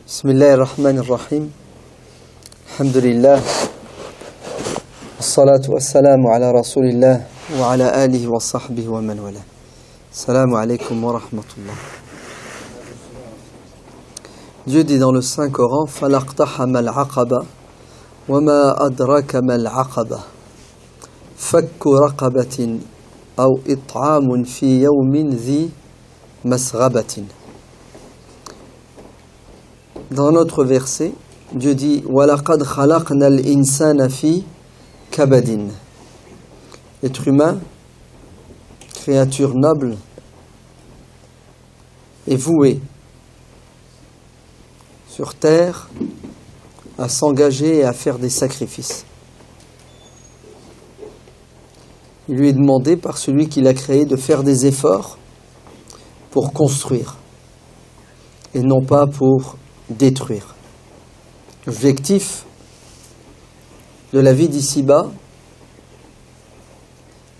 بسم الله الرحمن الرحيم الحمد لله والصلاة والسلام على رسول الله وعلى آله وصحبه ومن والاه. Salam alaykum wa rahmatullah. Dieu dit dans le Saint-Coran فَلَقْتَحَمَ الْعَقَبَةَ وَمَا أَدْرَكَ مَا الْعَقَبَةُ فَكُّ رَقَبَةٍ أَوْ إِطْعَامٌ فِي يَوْمٍ ذِي مَسْغَبَةٍ. Dans notre verset, Dieu dit وَلَقَدْ خَلَقْنَا الْإِنسَانَ فِي كَبَدٍ. Être humain, créature noble, est voué sur terre à s'engager et à faire des sacrifices. Il lui est demandé par celui qui l'a créé de faire des efforts pour construire et non pas pour détruire. L'objectif de la vie d'ici-bas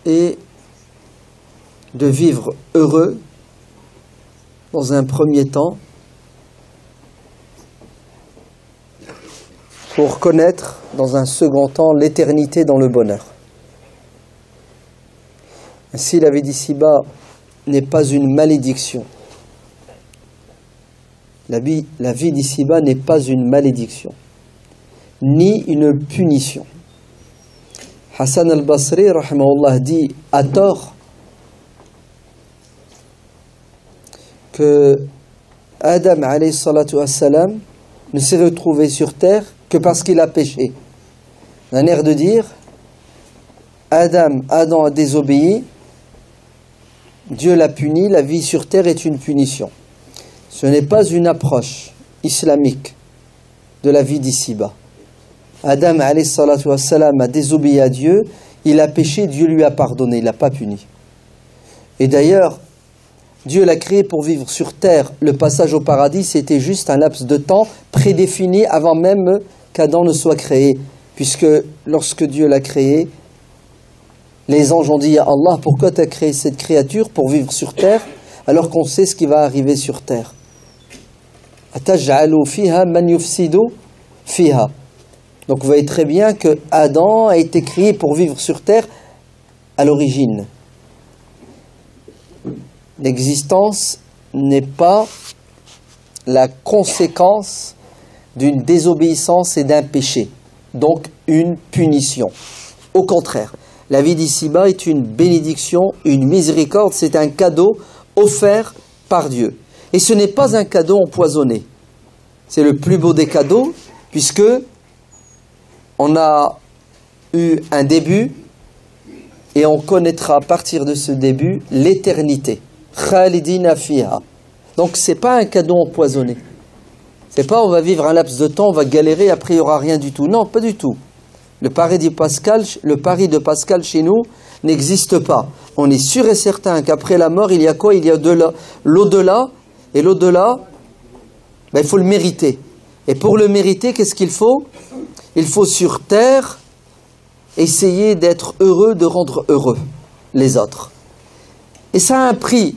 est de vivre heureux dans un premier temps pour connaître dans un second temps l'éternité dans le bonheur. Ainsi, la vie d'ici-bas n'est pas une malédiction. La vie d'ici-bas n'est pas une malédiction, ni une punition. Hassan al-Basri, rahimahullah, dit à tort que Adam, alayhi salatu wassalam, ne s'est retrouvé sur terre que parce qu'il a péché. Un air de dire, Adam a désobéi, Dieu l'a puni, la vie sur terre est une punition. Ce n'est pas une approche islamique de la vie d'ici-bas. Adam, alayhi salatu wassalam, a désobéi à Dieu, il a péché, Dieu lui a pardonné, il ne l'a pas puni. Et d'ailleurs, Dieu l'a créé pour vivre sur terre. Le passage au paradis, c'était juste un laps de temps prédéfini avant même qu'Adam ne soit créé. Puisque lorsque Dieu l'a créé, les anges ont dit à Allah, pourquoi tu as créé cette créature pour vivre sur terre alors qu'on sait ce qui va arriver sur terre? Ataj'alu fiha man yufsidu fiha. Donc vous voyez très bien que Adam a été créé pour vivre sur terre à l'origine. L'existence n'est pas la conséquence d'une désobéissance et d'un péché, donc une punition. Au contraire, la vie d'ici-bas est une bénédiction, une miséricorde, c'est un cadeau offert par Dieu. Et ce n'est pas un cadeau empoisonné. C'est le plus beau des cadeaux, puisque on a eu un début et on connaîtra à partir de ce début l'éternité. Khalidina fiha. Donc c'est pas un cadeau empoisonné. C'est pas on va vivre un laps de temps, on va galérer, après il n'y aura rien du tout. Non, pas du tout. Le pari de Pascal chez nous n'existe pas. On est sûr et certain qu'après la mort, il y a quoi? Il y a l'au-delà. Et l'au-delà, il faut le mériter. Et pour le mériter, qu'est-ce qu'il faut? Il faut sur terre essayer d'être heureux, de rendre heureux les autres. Et ça a un prix,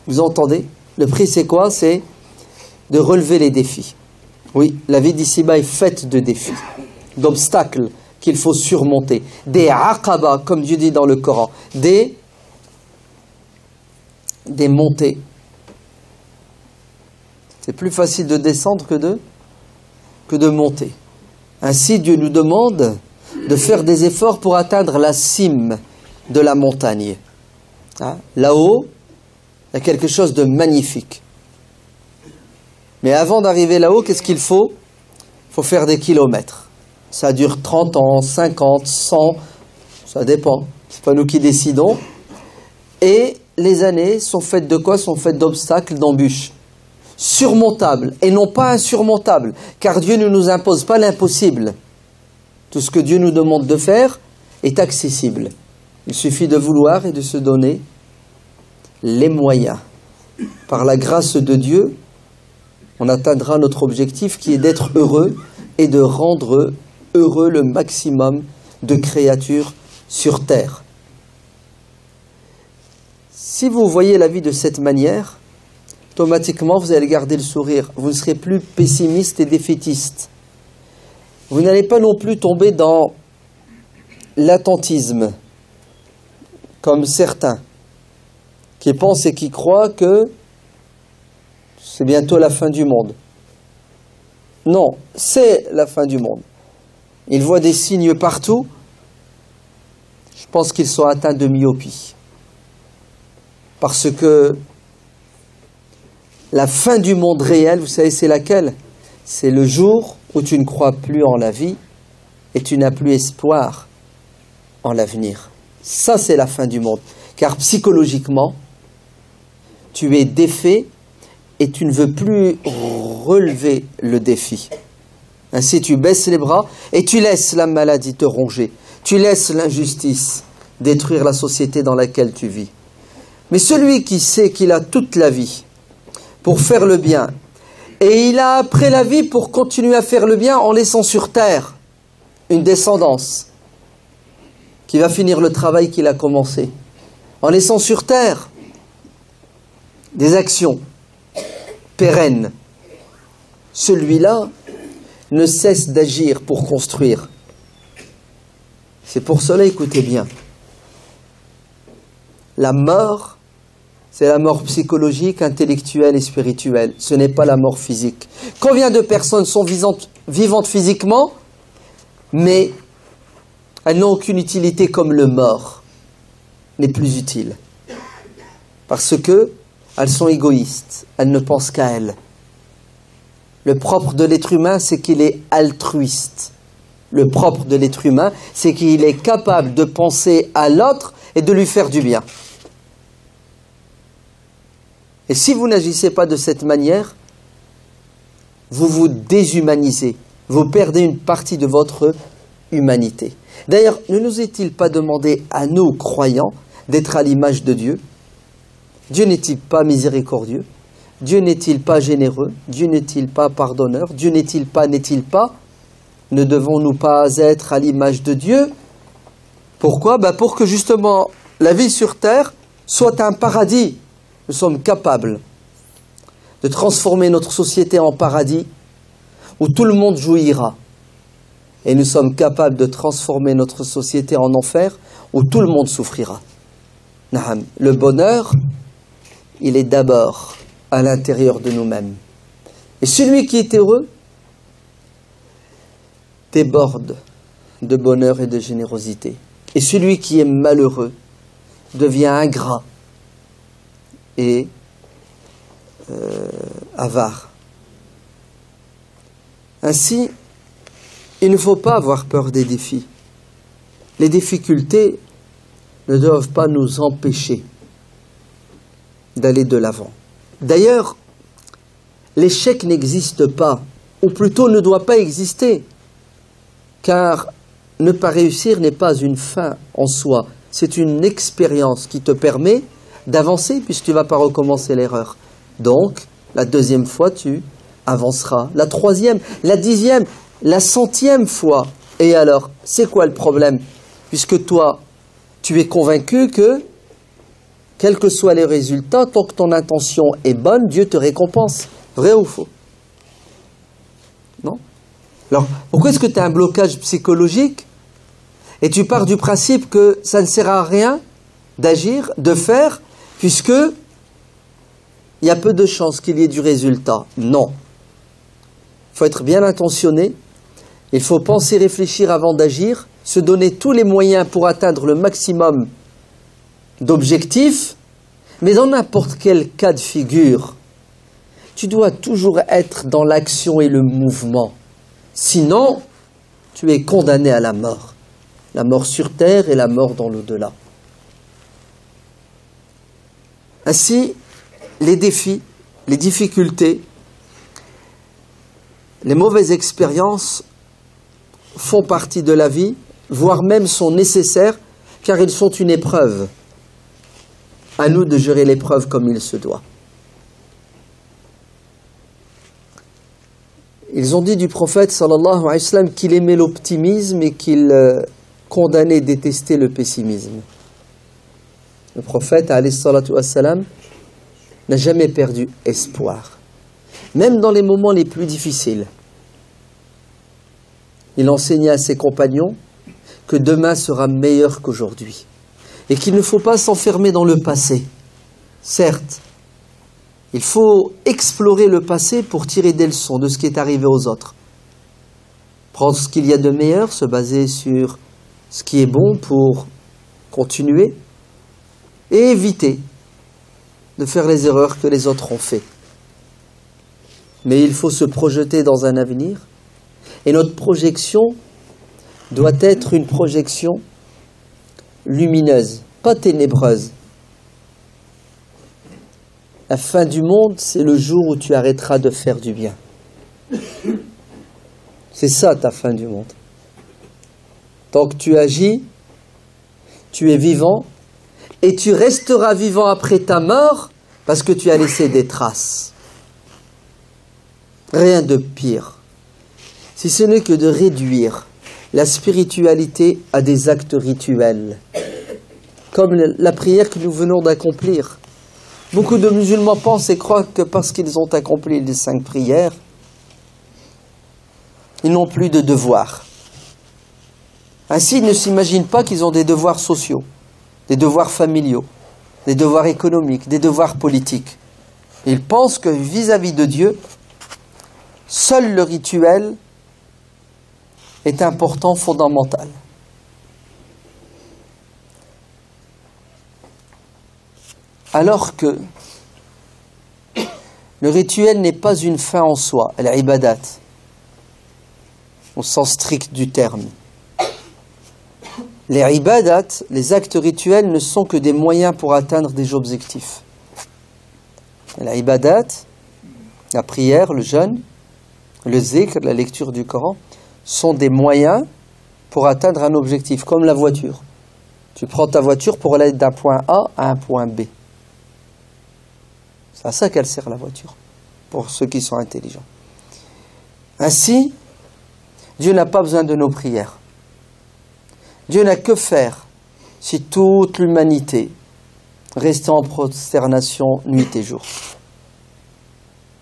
vous entendez? Le prix c'est quoi? C'est de relever les défis. Oui, la vie d'ici-bas est faite de défis, d'obstacles qu'il faut surmonter. Des aqaba, comme Dieu dit dans le Coran, des montées. C'est plus facile de descendre que de monter. Ainsi, Dieu nous demande de faire des efforts pour atteindre la cime de la montagne. Là-haut, il y a quelque chose de magnifique. Mais avant d'arriver là-haut, qu'est-ce qu'il faut? Il faut faire des kilomètres. Ça dure 30 ans, 50, 100, ça dépend. Ce n'est pas nous qui décidons. Et les années sont faites de quoi? Sont faites d'obstacles, d'embûches. Surmontables et non pas insurmontables. Car Dieu ne nous impose pas l'impossible. Tout ce que Dieu nous demande de faire est accessible. Il suffit de vouloir et de se donner les moyens. Par la grâce de Dieu, on atteindra notre objectif qui est d'être heureux et de rendre heureux le maximum de créatures sur terre. Si vous voyez la vie de cette manière, automatiquement vous allez garder le sourire. Vous ne serez plus pessimiste et défaitiste. Vous n'allez pas non plus tomber dans l'attentisme, comme certains, qui pensent et qui croient que c'est bientôt la fin du monde. Non, c'est la fin du monde. Ils voient des signes partout. Je pense qu'ils sont atteints de myopie. Parce que la fin du monde réel, vous savez, c'est laquelle? C'est le jour où tu ne crois plus en la vie et tu n'as plus espoir en l'avenir. Ça, c'est la fin du monde. Car psychologiquement, tu es défait et tu ne veux plus relever le défi. Ainsi, tu baisses les bras et tu laisses la maladie te ronger. Tu laisses l'injustice détruire la société dans laquelle tu vis. Mais celui qui sait qu'il a toute la vie pour faire le bien, et il a après la vie pour continuer à faire le bien en laissant sur terre une descendance qui va finir le travail qu'il a commencé, en laissant sur terre des actions pérennes, celui-là ne cesse d'agir pour construire. C'est pour cela, écoutez bien, la mort, c'est la mort psychologique, intellectuelle et spirituelle. Ce n'est pas la mort physique. Combien de personnes sont vivantes physiquement, mais elles n'ont aucune utilité comme le mort n'est plus utile. Parce que elles sont égoïstes, elles ne pensent qu'à elles. Le propre de l'être humain, c'est qu'il est altruiste. Le propre de l'être humain, c'est qu'il est capable de penser à l'autre et de lui faire du bien. Et si vous n'agissez pas de cette manière, vous vous déshumanisez, vous perdez une partie de votre humanité. D'ailleurs, ne nous est-il pas demandé à nous, croyants, d'être à l'image de Dieu? Dieu n'est-il pas miséricordieux? Dieu n'est-il pas généreux? Dieu n'est-il pas pardonneur? Dieu n'est-il pas? Ne devons-nous pas être à l'image de Dieu? Pourquoi? Pour que justement la vie sur terre soit un paradis. Nous sommes capables de transformer notre société en paradis où tout le monde jouira. Et nous sommes capables de transformer notre société en enfer où tout le monde souffrira. Le bonheur, il est d'abord à l'intérieur de nous-mêmes. Et celui qui est heureux déborde de bonheur et de générosité. Et celui qui est malheureux devient ingrat et avare. Ainsi, il ne faut pas avoir peur des défis. Les difficultés ne doivent pas nous empêcher d'aller de l'avant. D'ailleurs, l'échec n'existe pas, ou plutôt ne doit pas exister, car ne pas réussir n'est pas une fin en soi, c'est une expérience qui te permet d'avancer puisque tu ne vas pas recommencer l'erreur. Donc, la deuxième fois, tu avanceras. La troisième, la 10e, la 100e fois. Et alors, c'est quoi le problème? Puisque toi, tu es convaincu que, quels que soient les résultats, tant que ton intention est bonne, Dieu te récompense. Vrai ou faux? Non? Alors, pourquoi est-ce que tu as un blocage psychologique et tu pars du principe que ça ne sert à rien d'agir, de faire, puisque il y a peu de chances qu'il y ait du résultat? Non. Il faut être bien intentionné, il faut penser, réfléchir avant d'agir, se donner tous les moyens pour atteindre le maximum d'objectifs, mais dans n'importe quel cas de figure, tu dois toujours être dans l'action et le mouvement. Sinon, tu es condamné à la mort sur terre et la mort dans l'au-delà. Ainsi, les défis, les difficultés, les mauvaises expériences font partie de la vie, voire même sont nécessaires, car ils sont une épreuve. À nous de gérer l'épreuve comme il se doit. Ils ont dit du prophète sallallahu alayhi wa sallam qu'il aimait l'optimisme et qu'il condamnait, détestait le pessimisme. Le prophète alayhi salatu wa sallam n'a jamais perdu espoir. Même dans les moments les plus difficiles, il enseignait à ses compagnons que demain sera meilleur qu'aujourd'hui et qu'il ne faut pas s'enfermer dans le passé. Certes, il faut explorer le passé pour tirer des leçons de ce qui est arrivé aux autres. Prendre ce qu'il y a de meilleur, se baser sur ce qui est bon pour continuer et éviter de faire les erreurs que les autres ont fait. Mais il faut se projeter dans un avenir et notre projection doit être une projection lumineuse, pas ténébreuse. La fin du monde, c'est le jour où tu arrêteras de faire du bien. C'est ça ta fin du monde. Tant que tu agis, tu es vivant et tu resteras vivant après ta mort parce que tu as laissé des traces. Rien de pire, si ce n'est que de réduire la spiritualité à des actes rituels, comme la prière que nous venons d'accomplir. Beaucoup de musulmans pensent et croient que parce qu'ils ont accompli les 5 prières, ils n'ont plus de devoirs. Ainsi, ils ne s'imaginent pas qu'ils ont des devoirs sociaux, des devoirs familiaux, des devoirs économiques, des devoirs politiques. Ils pensent que vis-à-vis de Dieu, seul le rituel est important, fondamental. Alors que le rituel n'est pas une fin en soi, l'ibadat, au sens strict du terme. Les ibadat, les actes rituels, ne sont que des moyens pour atteindre des objectifs. L'ibadat, la prière, le jeûne, le zikr, la lecture du Coran, sont des moyens pour atteindre un objectif, comme la voiture. Tu prends ta voiture pour aller d'un point A à un point B. C'est à ça qu'elle sert, la voiture, pour ceux qui sont intelligents. Ainsi, Dieu n'a pas besoin de nos prières. Dieu n'a que faire si toute l'humanité restait en prosternation nuit et jour.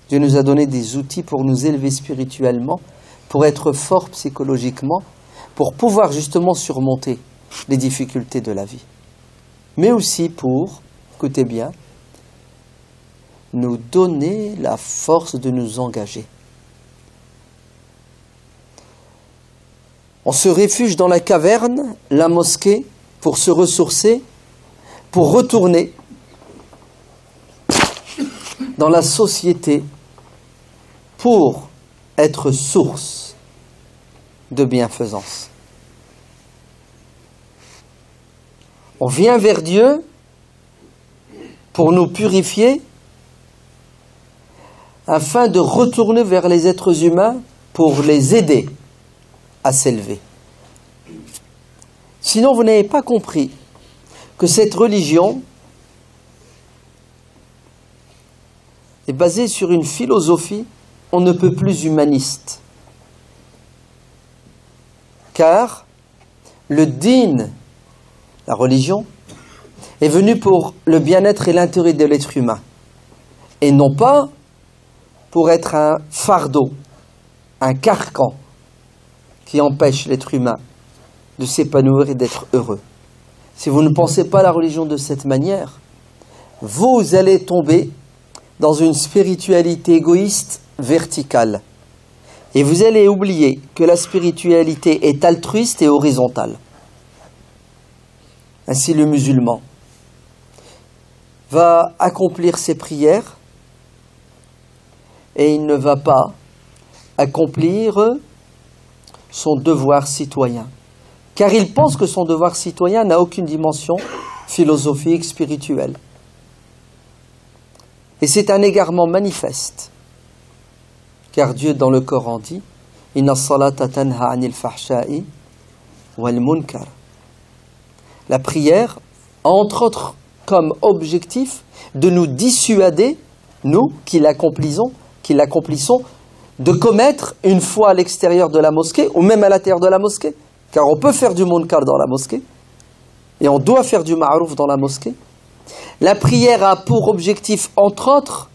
Dieu nous a donné des outils pour nous élever spirituellement, pour être forts psychologiquement, pour pouvoir justement surmonter les difficultés de la vie. Mais aussi pour, écoutez bien, nous donner la force de nous engager. On se réfugie dans la caverne, la mosquée, pour se ressourcer, pour retourner dans la société, pour être source de bienfaisance. On vient vers Dieu pour nous purifier, afin de retourner vers les êtres humains pour les aider à s'élever. Sinon, vous n'avez pas compris que cette religion est basée sur une philosophie on ne peut plus humaniste. Car le din, la religion, est venu pour le bien-être et l'intérêt de l'être humain, et non pas pour être un fardeau, un carcan qui empêche l'être humain de s'épanouir et d'être heureux. Si vous ne pensez pas la religion de cette manière, vous allez tomber dans une spiritualité égoïste verticale. Et vous allez oublier que la spiritualité est altruiste et horizontale. Ainsi, le musulman va accomplir ses prières et il ne va pas accomplir son devoir citoyen. Car il pense que son devoir citoyen n'a aucune dimension philosophique, spirituelle. Et c'est un égarement manifeste. Car Dieu dans le Coran dit « Inna salata tanha anil fahsha'i wal munkar » La prière a entre autres comme objectif de nous dissuader, nous qui l'accomplissons, de commettre une fois à l'extérieur de la mosquée ou même à l'intérieur de la mosquée. Car on peut faire du munkar dans la mosquée et on doit faire du ma'rouf dans la mosquée. La prière a pour objectif, entre autres,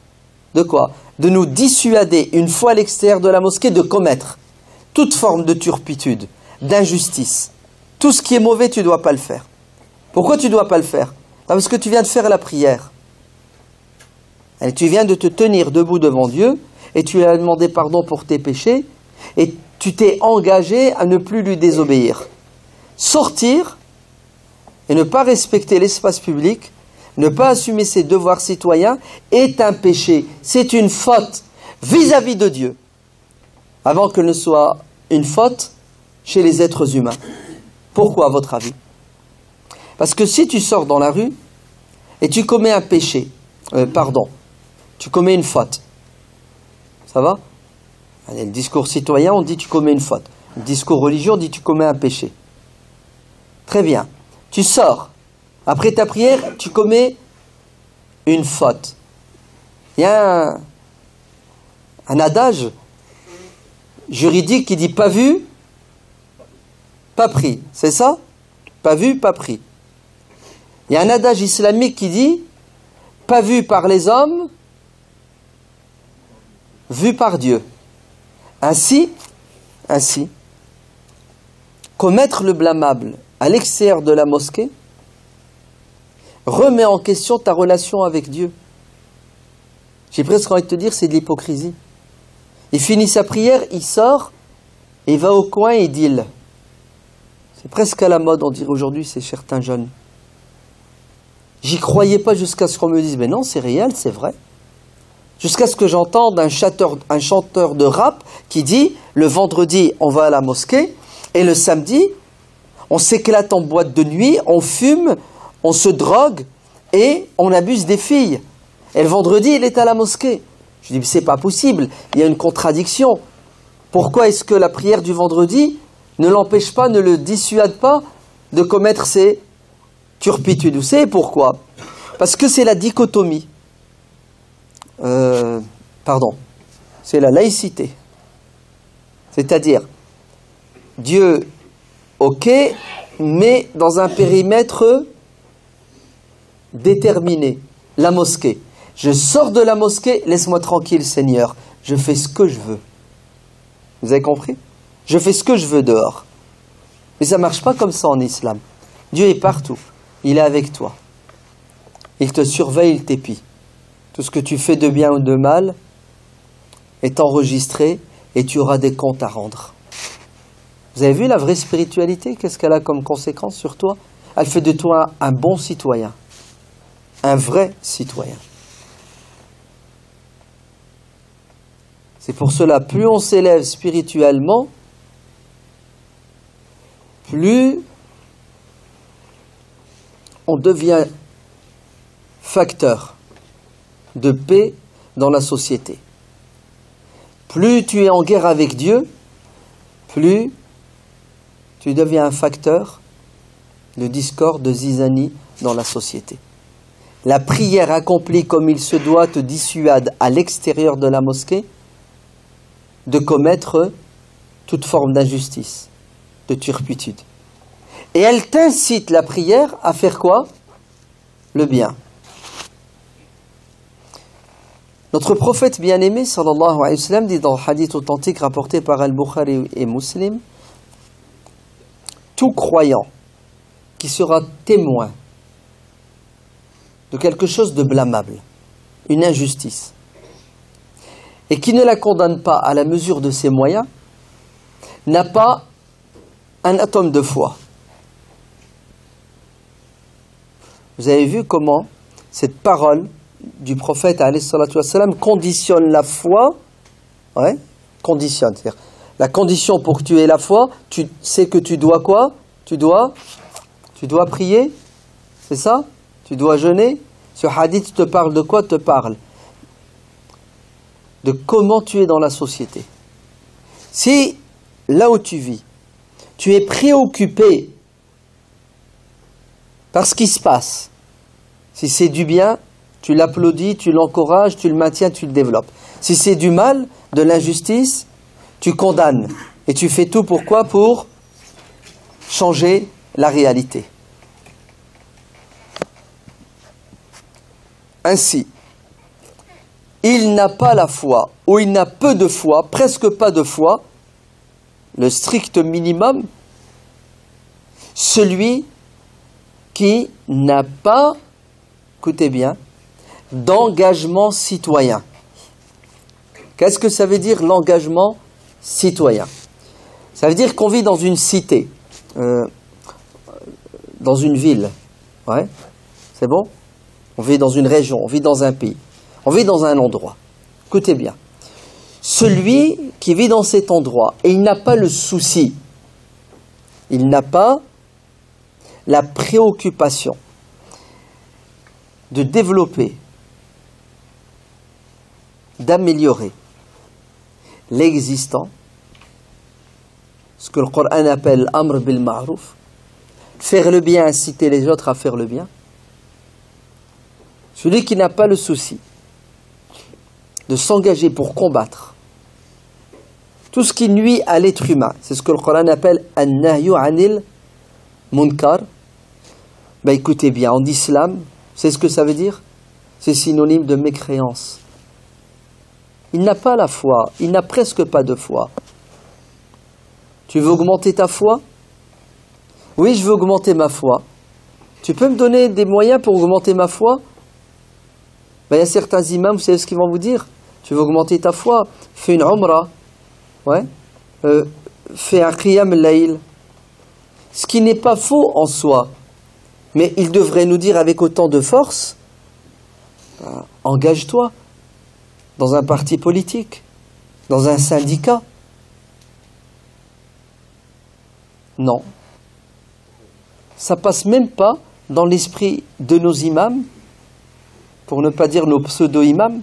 de quoi? De nous dissuader, une fois à l'extérieur de la mosquée, de commettre toute forme de turpitude, d'injustice. Tout ce qui est mauvais, tu ne dois pas le faire. Pourquoi tu ne dois pas le faire? Parce que tu viens de faire la prière. Et tu viens de te tenir debout devant Dieu et tu lui as demandé pardon pour tes péchés et tu t'es engagé à ne plus lui désobéir. Sortir et ne pas respecter l'espace public, ne pas assumer ses devoirs citoyens est un péché. C'est une faute vis-à-vis de Dieu, avant qu'elle ne soit une faute chez les êtres humains. Pourquoi, à votre avis? Parce que si tu sors dans la rue et tu commets un péché, tu commets une faute, ça va? Allez, le discours citoyen, on dit tu commets une faute. Le discours religieux, on dit tu commets un péché. Très bien. Tu sors. Après ta prière, tu commets une faute. Il y a un adage juridique qui dit pas vu, pas pris. C'est ça? Pas vu, pas pris. Il y a un adage islamique qui dit pas vu par les hommes, vu par Dieu. Ainsi, commettre le blâmable à l'extérieur de la mosquée remet en question ta relation avec Dieu. J'ai presque envie de te dire, c'est de l'hypocrisie. Il finit sa prière, il sort, et il va au coin et deal. C'est presque à la mode, on dirait aujourd'hui, c'est certains jeunes. J'y croyais pas jusqu'à ce qu'on me dise, mais non, c'est réel, c'est vrai. Jusqu'à ce que j'entende un chanteur de rap qui dit, le vendredi, on va à la mosquée, et le samedi, on s'éclate en boîte de nuit, on fume, on se drogue, et on abuse des filles. Et le vendredi, il est à la mosquée. Je dis, mais c'est pas possible, il y a une contradiction. Pourquoi est-ce que la prière du vendredi ne l'empêche pas, ne le dissuade pas de commettre ces turpitudes? Vous savez pourquoi? Parce que c'est la dichotomie. C'est la laïcité. C'est-à-dire, Dieu, ok, mais dans un périmètre déterminé. La mosquée. Je sors de la mosquée, laisse-moi tranquille, Seigneur. Je fais ce que je veux. Vous avez compris? Je fais ce que je veux dehors. Mais ça ne marche pas comme ça en islam. Dieu est partout. Il est avec toi. Il te surveille, il t'épie. Tout ce que tu fais de bien ou de mal est enregistré et tu auras des comptes à rendre. Vous avez vu la vraie spiritualité? Qu'est-ce qu'elle a comme conséquence sur toi? Elle fait de toi un bon citoyen. Un vrai citoyen. C'est pour cela, plus on s'élève spirituellement, plus on devient facteur de paix dans la société. Plus tu es en guerre avec Dieu, plus tu deviens un facteur de discorde, de zizanie dans la société. La prière accomplie comme il se doit te dissuade à l'extérieur de la mosquée de commettre toute forme d'injustice, de turpitude. Et elle t'incite, la prière, à faire quoi? Le bien. Notre prophète bien-aimé, sallallahu alayhi wa sallam, dit dans le hadith authentique rapporté par Al-Bukhari et Muslim, tout croyant qui sera témoin de quelque chose de blâmable, une injustice, et qui ne la condamne pas à la mesure de ses moyens, n'a pas un atome de foi. Vous avez vu comment cette parole du prophète alayhi salatu wassalam conditionne la foi, conditionne, c'est-à-dire la condition pour que tu aies la foi, tu sais que tu dois quoi? Tu dois prier, c'est ça? Tu dois jeûner. Ce hadith te parle de quoi? Te parle de comment tu es dans la société. Si là où tu vis, tu es préoccupé par ce qui se passe, si c'est du bien, tu l'applaudis, tu l'encourages, tu le maintiens, tu le développes. Si c'est du mal, de l'injustice, tu condamnes. Et tu fais tout pour quoi? Pour changer la réalité. Ainsi, il n'a pas la foi, ou il n'a peu de foi, presque pas de foi, le strict minimum, celui qui n'a pas, écoutez bien, d'engagement citoyen. Qu'est-ce que ça veut dire l'engagement citoyen? Ça veut dire qu'on vit dans une cité, dans une ville, ouais, c'est bon? On vit dans une région, on vit dans un pays, on vit dans un endroit. Écoutez bien, celui qui vit dans cet endroit et il n'a pas le souci, il n'a pas la préoccupation de développer, d'améliorer l'existant, ce que le Coran appelle Amr bil Ma'ruf, faire le bien, inciter les autres à faire le bien. Celui qui n'a pas le souci de s'engager pour combattre tout ce qui nuit à l'être humain, c'est ce que le Coran appelle An-Nahyu Anil Munkar. Ben écoutez bien, en islam, c'est ce que ça veut dire? C'est synonyme de mécréance. Il n'a pas la foi, il n'a presque pas de foi. Tu veux augmenter ta foi? Oui, je veux augmenter ma foi. Tu peux me donner des moyens pour augmenter ma foi? Ben, il y a certains imams, vous savez ce qu'ils vont vous dire? Tu veux augmenter ta foi? Fais une umrah. Ouais. Fais un qiyam al-layl. Ce qui n'est pas faux en soi. Mais il devrait nous dire avec autant de force, engage-toi dans un parti politique, dans un syndicat. Non. Ça passe même pas dans l'esprit de nos imams, pour ne pas dire nos pseudo-imams.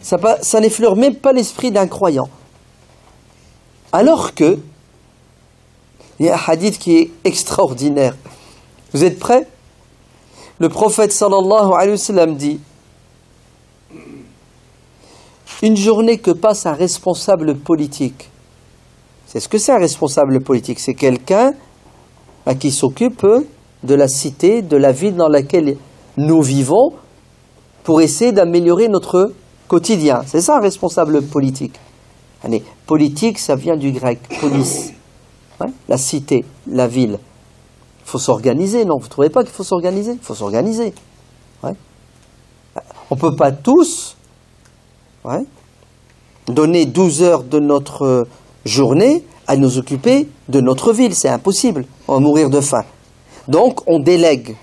Ça n'effleure même pas l'esprit d'un croyant. Alors que, il y a un hadith qui est extraordinaire. Vous êtes prêts? Le prophète sallallahu alayhi wa sallam dit: une journée que passe un responsable politique. C'est ce que c'est un responsable politique. C'est quelqu'un qui s'occupe de la cité, de la ville dans laquelle nous vivons, pour essayer d'améliorer notre quotidien. C'est ça un responsable politique. Allez, politique, ça vient du grec, polis. Ouais, la cité, la ville. Il faut s'organiser, non? Vous ne trouvez pas qu'il faut s'organiser? Il faut s'organiser. Ouais. On ne peut pas tous donner 12 heures de notre journée à nous occuper de notre ville. C'est impossible. On va mourir de faim. Donc, on délègue,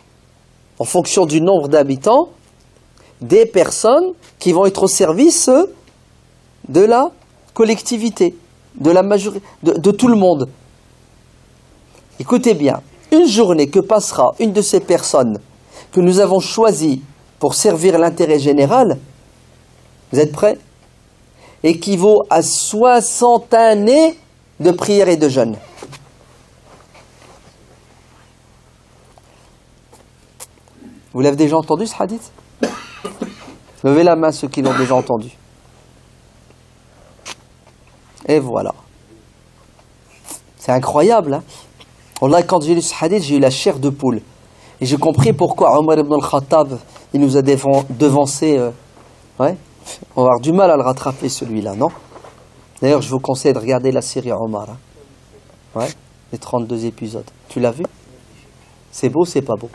en fonction du nombre d'habitants, des personnes qui vont être au service de la collectivité, de la majorité, de tout le monde. Écoutez bien, une journée que passera une de ces personnes que nous avons choisies pour servir l'intérêt général, vous êtes prêts? Équivaut à 60 années de prière et de jeûne. Vous l'avez déjà entendu ce hadith? Levez la main ceux qui l'ont déjà entendu. Et voilà. C'est incroyable, hein? Wallah, quand j'ai lu ce hadith, j'ai eu la chair de poule. Et j'ai compris pourquoi Omar ibn al-Khattab, il nous a devancé. Ouais. On va avoir du mal à le rattraper celui-là, non? D'ailleurs, je vous conseille de regarder la série Omar. Hein? Ouais. Les 32 épisodes. Tu l'as vu? C'est beau, c'est pas beau?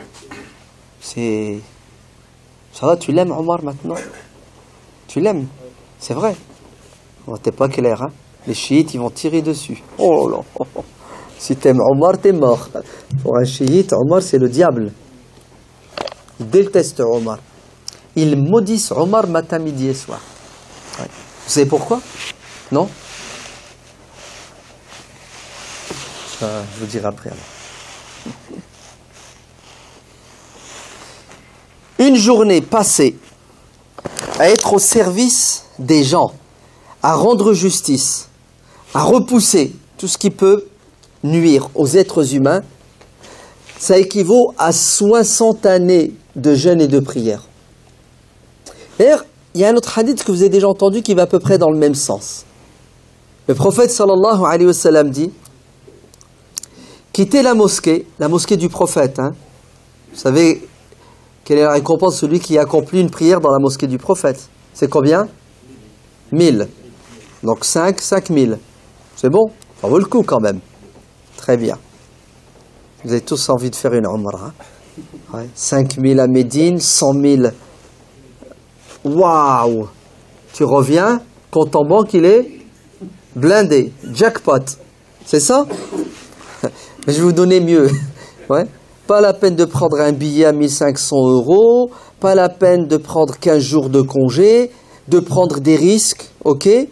C'est... Ça va, tu l'aimes Omar maintenant? Tu l'aimes? C'est vrai. Oh, t'es pas clair, hein? Les chiites, ils vont tirer dessus. Oh là là. Si t'aimes Omar, t'es mort. Pour un chiite, Omar, c'est le diable. Ils détestent Omar. Ils maudissent Omar matin, midi et soir. Ouais. Vous savez pourquoi? Non? Je vous dirai après. Alors. Une journée passée à être au service des gens, à rendre justice, à repousser tout ce qui peut nuire aux êtres humains, ça équivaut à 60 années de jeûne et de prière. D'ailleurs, il y a un autre hadith que vous avez déjà entendu qui va à peu près dans le même sens. Le prophète sallallahu alayhi wa sallam dit: quittez la mosquée du prophète. Hein. Vous savez Quelle est la récompense de celui qui accomplit une prière dans la mosquée du prophète? C'est combien? 1000. Donc 5000. C'est bon? Ça vaut le coup quand même. Très bien. Vous avez tous envie de faire une Umrah. Ouais. 5000 à Médine, 100 000. Waouh! Tu reviens, compte en banque, il est blindé. Jackpot. C'est ça? Mais je vais vous donner mieux. Ouais. Pas la peine de prendre un billet à 1500 €, pas la peine de prendre 15 jours de congé, de prendre des risques, ok? Et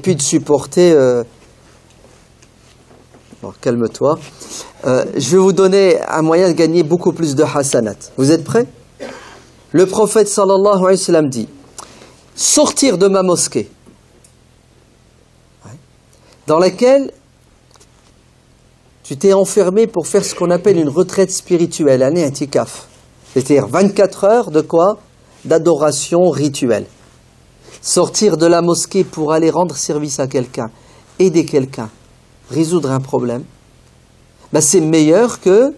puis de supporter... Bon, calme-toi. Je vais vous donner un moyen de gagner beaucoup plus de hasanat. Vous êtes prêts? Le prophète sallallahu alayhi wa sallam dit, sortir de ma mosquée, dans laquelle tu t'es enfermé pour faire ce qu'on appelle une retraite spirituelle, un i'tikaf. C'est-à-dire 24 heures de quoi? D'adoration rituelle. Sortir de la mosquée pour aller rendre service à quelqu'un, aider quelqu'un, résoudre un problème, ben c'est meilleur que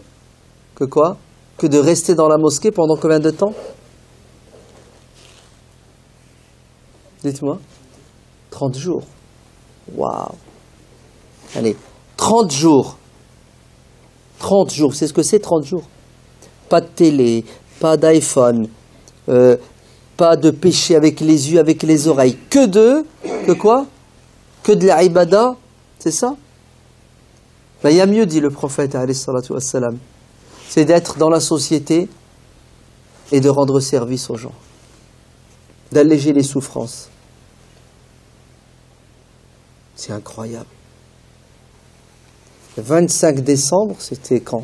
quoi? Que de rester dans la mosquée pendant combien de temps? Dites-moi. 30 jours. Waouh. Allez, 30 jours. 30 jours, c'est ce que c'est 30 jours. Pas de télé, pas d'iPhone, pas de péché avec les yeux, avec les oreilles. Que quoi? Que de la ibada, c'est ça? Ben, il y a mieux, dit le prophète, alayhi salatu wassalam. C'est d'être dans la société et de rendre service aux gens. D'alléger les souffrances. C'est incroyable. Le 25 décembre, c'était quand?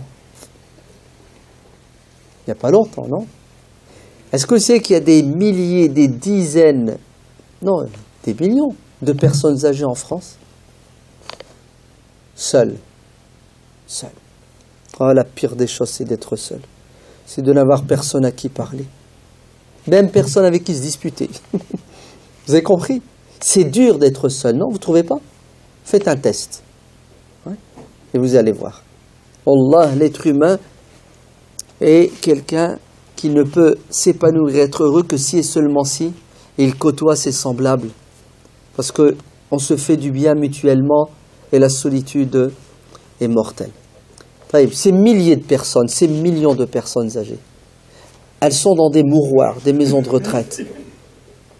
Il n'y a pas longtemps, non? Est-ce que vous savez qu'il y a des milliers, des dizaines, non, des millions de personnes âgées en France? Seules. Seules. Oh, la pire des choses, c'est d'être seul. C'est de n'avoir personne à qui parler. Même personne avec qui se disputer. Vous avez compris? C'est dur d'être seul, non? Vous ne trouvez pas? Faites un test. Ouais. Et vous allez voir. Wallah, l'être humain est quelqu'un qui ne peut s'épanouir et être heureux que si et seulement si il côtoie ses semblables. Parce qu'on se fait du bien mutuellement et la solitude est mortelle. Ces milliers de personnes, ces millions de personnes âgées, elles sont dans des mouroirs, des maisons de retraite.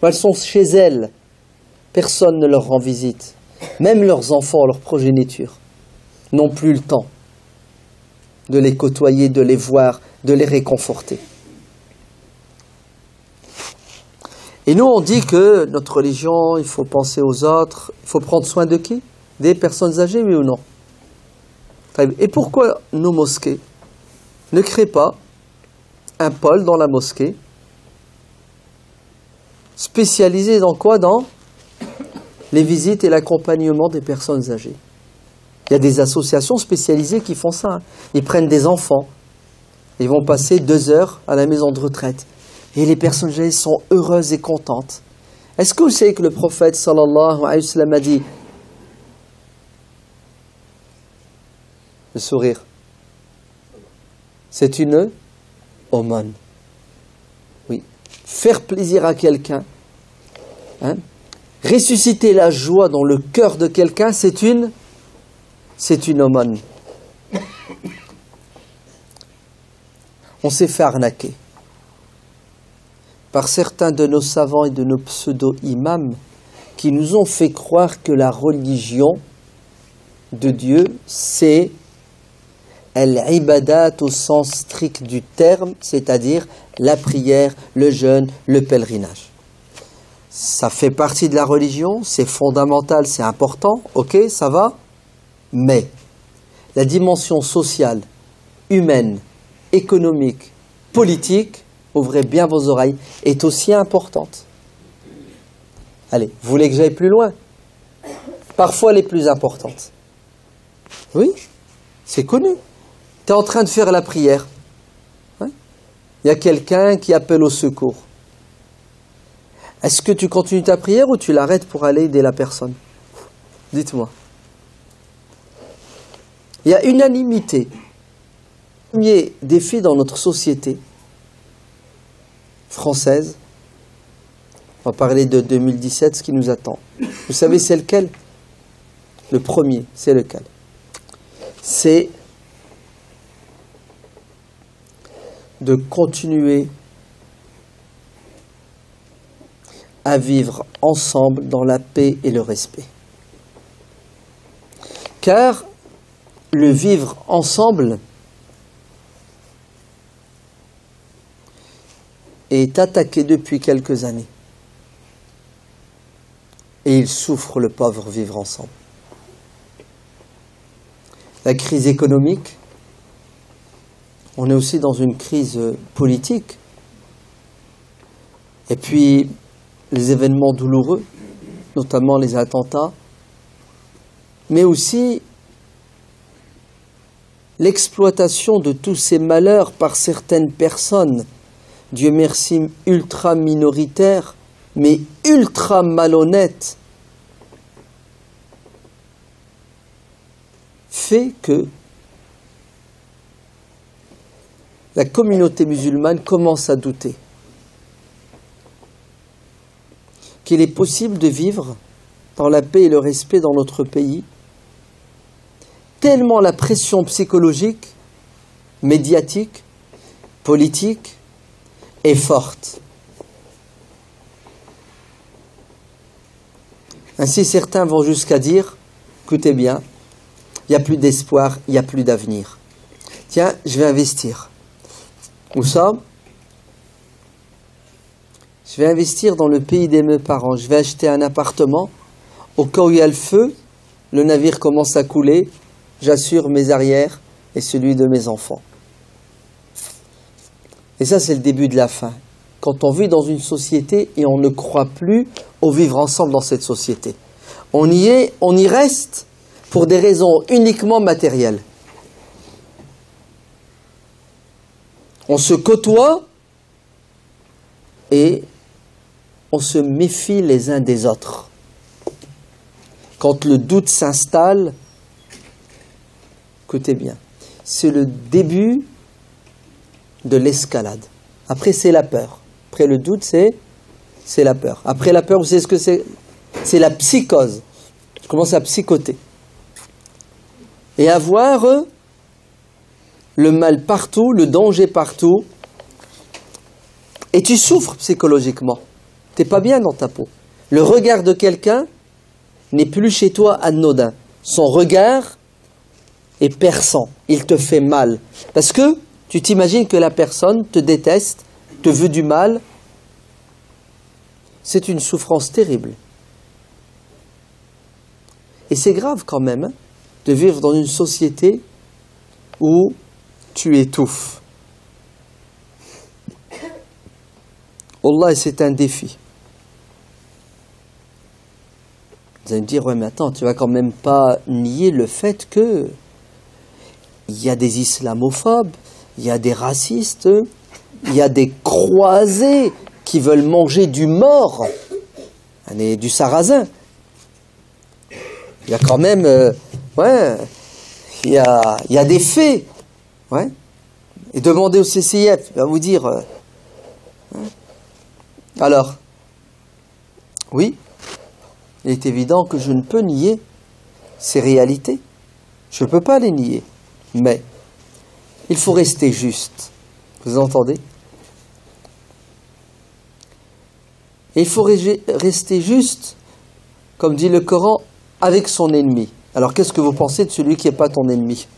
Elles sont chez elles. Personne ne leur rend visite. Même leurs enfants, leur progéniture, n'ont plus le temps de les côtoyer, de les voir, de les réconforter. Et nous, on dit que notre religion, il faut penser aux autres, il faut prendre soin de qui? Des personnes âgées, oui ou non? Et pourquoi nos mosquées ne créent pas un pôle dans la mosquée spécialisé dans quoi? Dans les visites et l'accompagnement des personnes âgées. Il y a des associations spécialisées qui font ça. Hein. Ils prennent des enfants, ils vont passer 2 heures à la maison de retraite. Et les personnes âgées sont heureuses et contentes. Est-ce que vous savez que le prophète sallallahu alayhi wa sallam a dit le sourire, c'est une aumône. Oui. Faire plaisir à quelqu'un, hein, ressusciter la joie dans le cœur de quelqu'un, c'est une aumône. On s'est fait arnaquer par certains de nos savants et de nos pseudo-imams qui nous ont fait croire que la religion de Dieu, c'est al-ibadat au sens strict du terme, c'est-à-dire la prière, le jeûne, le pèlerinage. Ça fait partie de la religion, c'est fondamental, c'est important, ok, ça va, mais la dimension sociale, humaine, économique, politique, ouvrez bien vos oreilles, est aussi importante. Allez, vous voulez que j'aille plus loin? Parfois les plus importantes. Oui, c'est connu. Tu es en train de faire la prière. Il y a quelqu'un qui appelle au secours. Est-ce que tu continues ta prière ou tu l'arrêtes pour aller aider la personne? Dites-moi. Il y a unanimité. Le premier défi dans notre société, française. On va parler de 2017, ce qui nous attend. Vous savez, c'est lequel? Le premier, c'est lequel? C'est de continuer à vivre ensemble dans la paix et le respect. Car le vivre ensemble est attaqué depuis quelques années. Et il souffre, le pauvre, vivre ensemble. La crise économique, on est aussi dans une crise politique. Et puis, les événements douloureux, notamment les attentats, mais aussi l'exploitation de tous ces malheurs par certaines personnes, Dieu merci, ultra minoritaires, mais ultra malhonnêtes, fait que la communauté musulmane commence à douter qu'il est possible de vivre dans la paix et le respect dans notre pays, tellement la pression psychologique, médiatique, politique est forte. Ainsi, certains vont jusqu'à dire, écoutez bien, il n'y a plus d'espoir, il n'y a plus d'avenir. Tiens, je vais investir. Où ça? Je vais investir dans le pays de mes parents. Je vais acheter un appartement. Au cas où il y a le feu, le navire commence à couler. J'assure mes arrières et celui de mes enfants. Et ça, c'est le début de la fin. Quand on vit dans une société et on ne croit plus au vivre ensemble dans cette société. On y reste pour des raisons uniquement matérielles. On se côtoie et on se méfie les uns des autres. Quand le doute s'installe, écoutez bien, c'est le début de l'escalade. Après, c'est la peur. Après le doute, c'est la peur. Après la peur, vous savez ce que c'est? C'est la psychose. Je commence à psychoter. Et à voir le mal partout, le danger partout. Et tu souffres psychologiquement. Tu n'es pas bien dans ta peau. Le regard de quelqu'un n'est plus chez toi anodin. Son regard est perçant. Il te fait mal. Parce que tu t'imagines que la personne te déteste, te veut du mal. C'est une souffrance terrible. Et c'est grave quand même hein, de vivre dans une société où tu étouffes. Allah, c'est un défi. Vous allez me dire, ouais mais attends, tu vas quand même pas nier le fait que il y a des islamophobes, il y a des racistes, il y a des croisés qui veulent manger du mort, du sarrasin. Il y a quand même, il y a des faits, ouais. Et demandez au CCIF, il va vous dire. Alors, oui, il est évident que je ne peux nier ces réalités. Je ne peux pas les nier, mais il faut rester juste. Vous entendez? Et il faut rester juste, comme dit le Coran, avec son ennemi. Alors qu'est-ce que vous pensez de celui qui n'est pas ton ennemi?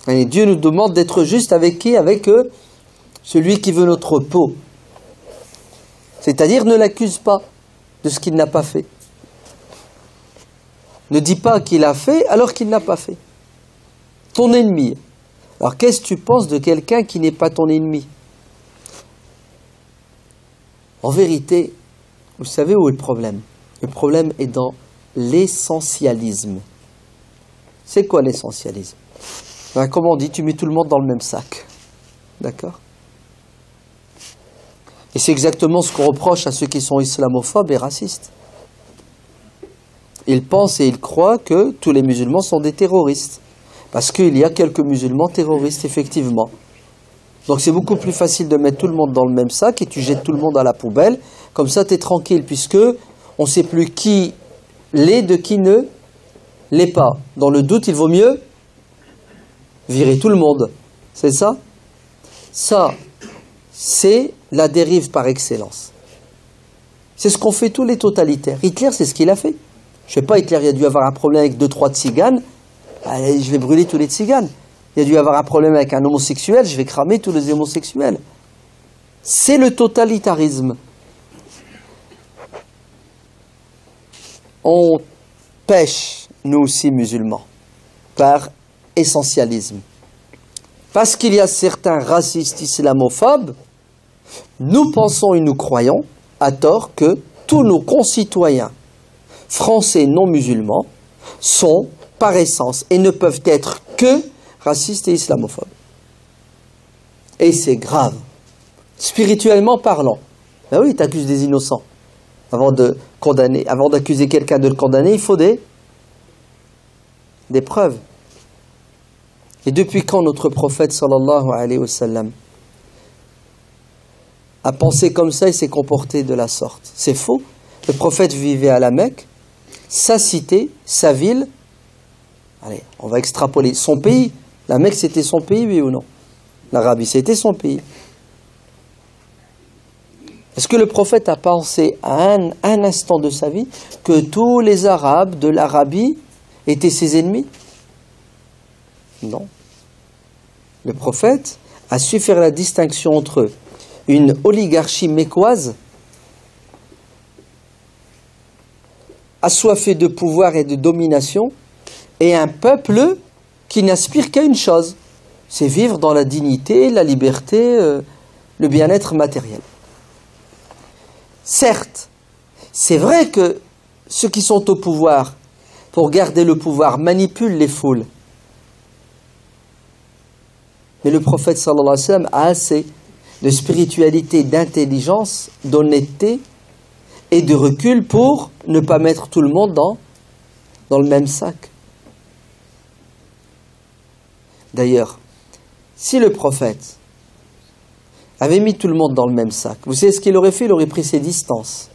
Et Dieu nous demande d'être juste avec qui? Avec celui qui veut notre peau. C'est-à-dire ne l'accuse pas de ce qu'il n'a pas fait. Ne dis pas qu'il a fait alors qu'il n'a pas fait. Ton ennemi. Alors qu'est-ce que tu penses de quelqu'un qui n'est pas ton ennemi? En vérité, vous savez où est le problème? Le problème est dans l'essentialisme. C'est quoi l'essentialisme? Ben, comme on dit, tu mets tout le monde dans le même sac. D'accord? Et c'est exactement ce qu'on reproche à ceux qui sont islamophobes et racistes. Ils pensent et ils croient que tous les musulmans sont des terroristes. Parce qu'il y a quelques musulmans terroristes, effectivement. Donc c'est beaucoup plus facile de mettre tout le monde dans le même sac et tu jettes tout le monde à la poubelle. Comme ça, tu es tranquille, puisque on ne sait plus qui l'est de qui ne l'est pas. Dans le doute, il vaut mieux virer tout le monde. C'est ça? Ça, c'est la dérive par excellence. C'est ce qu'ont fait tous les totalitaires. Hitler, c'est ce qu'il a fait. Je ne sais pas, Hitler, il a dû avoir un problème avec 2-3 tziganes. Allez, je vais brûler tous les tziganes. Il a dû avoir un problème avec un homosexuel, je vais cramer tous les homosexuels. C'est le totalitarisme. On pêche, nous aussi musulmans, par essentialisme. Parce qu'il y a certains racistes islamophobes, nous pensons et nous croyons, à tort, que tous nos concitoyens français non musulmans sont, par essence, et ne peuvent être que racistes et islamophobes. Et c'est grave, spirituellement parlant. Ben oui, tu accuses des innocents. Avant de condamner, avant d'accuser quelqu'un de le condamner, il faut des preuves. Et depuis quand notre prophète sallallahu alayhi wa sallam a pensé comme ça et s'est comporté de la sorte? C'est faux. Le prophète vivait à la Mecque, sa cité, sa ville. Allez, on va extrapoler. Son pays. La Mecque, c'était son pays, oui ou non? L'Arabie, c'était son pays. Est-ce que le prophète a pensé à un instant de sa vie que tous les Arabes de l'Arabie étaient ses ennemis? Non. Le prophète a su faire la distinction entre une oligarchie mécoise, assoiffée de pouvoir et de domination, et un peuple qui n'aspire qu'à une chose, c'est vivre dans la dignité, la liberté, le bien-être matériel. Certes, c'est vrai que ceux qui sont au pouvoir, pour garder le pouvoir, manipulent les foules. Mais le prophète sallallahu alayhi wa sallam a assez de spiritualité, d'intelligence, d'honnêteté et de recul pour ne pas mettre tout le monde dans le même sac. D'ailleurs, si le prophète avait mis tout le monde dans le même sac, vous savez ce qu'il aurait fait? Il aurait pris ses distances.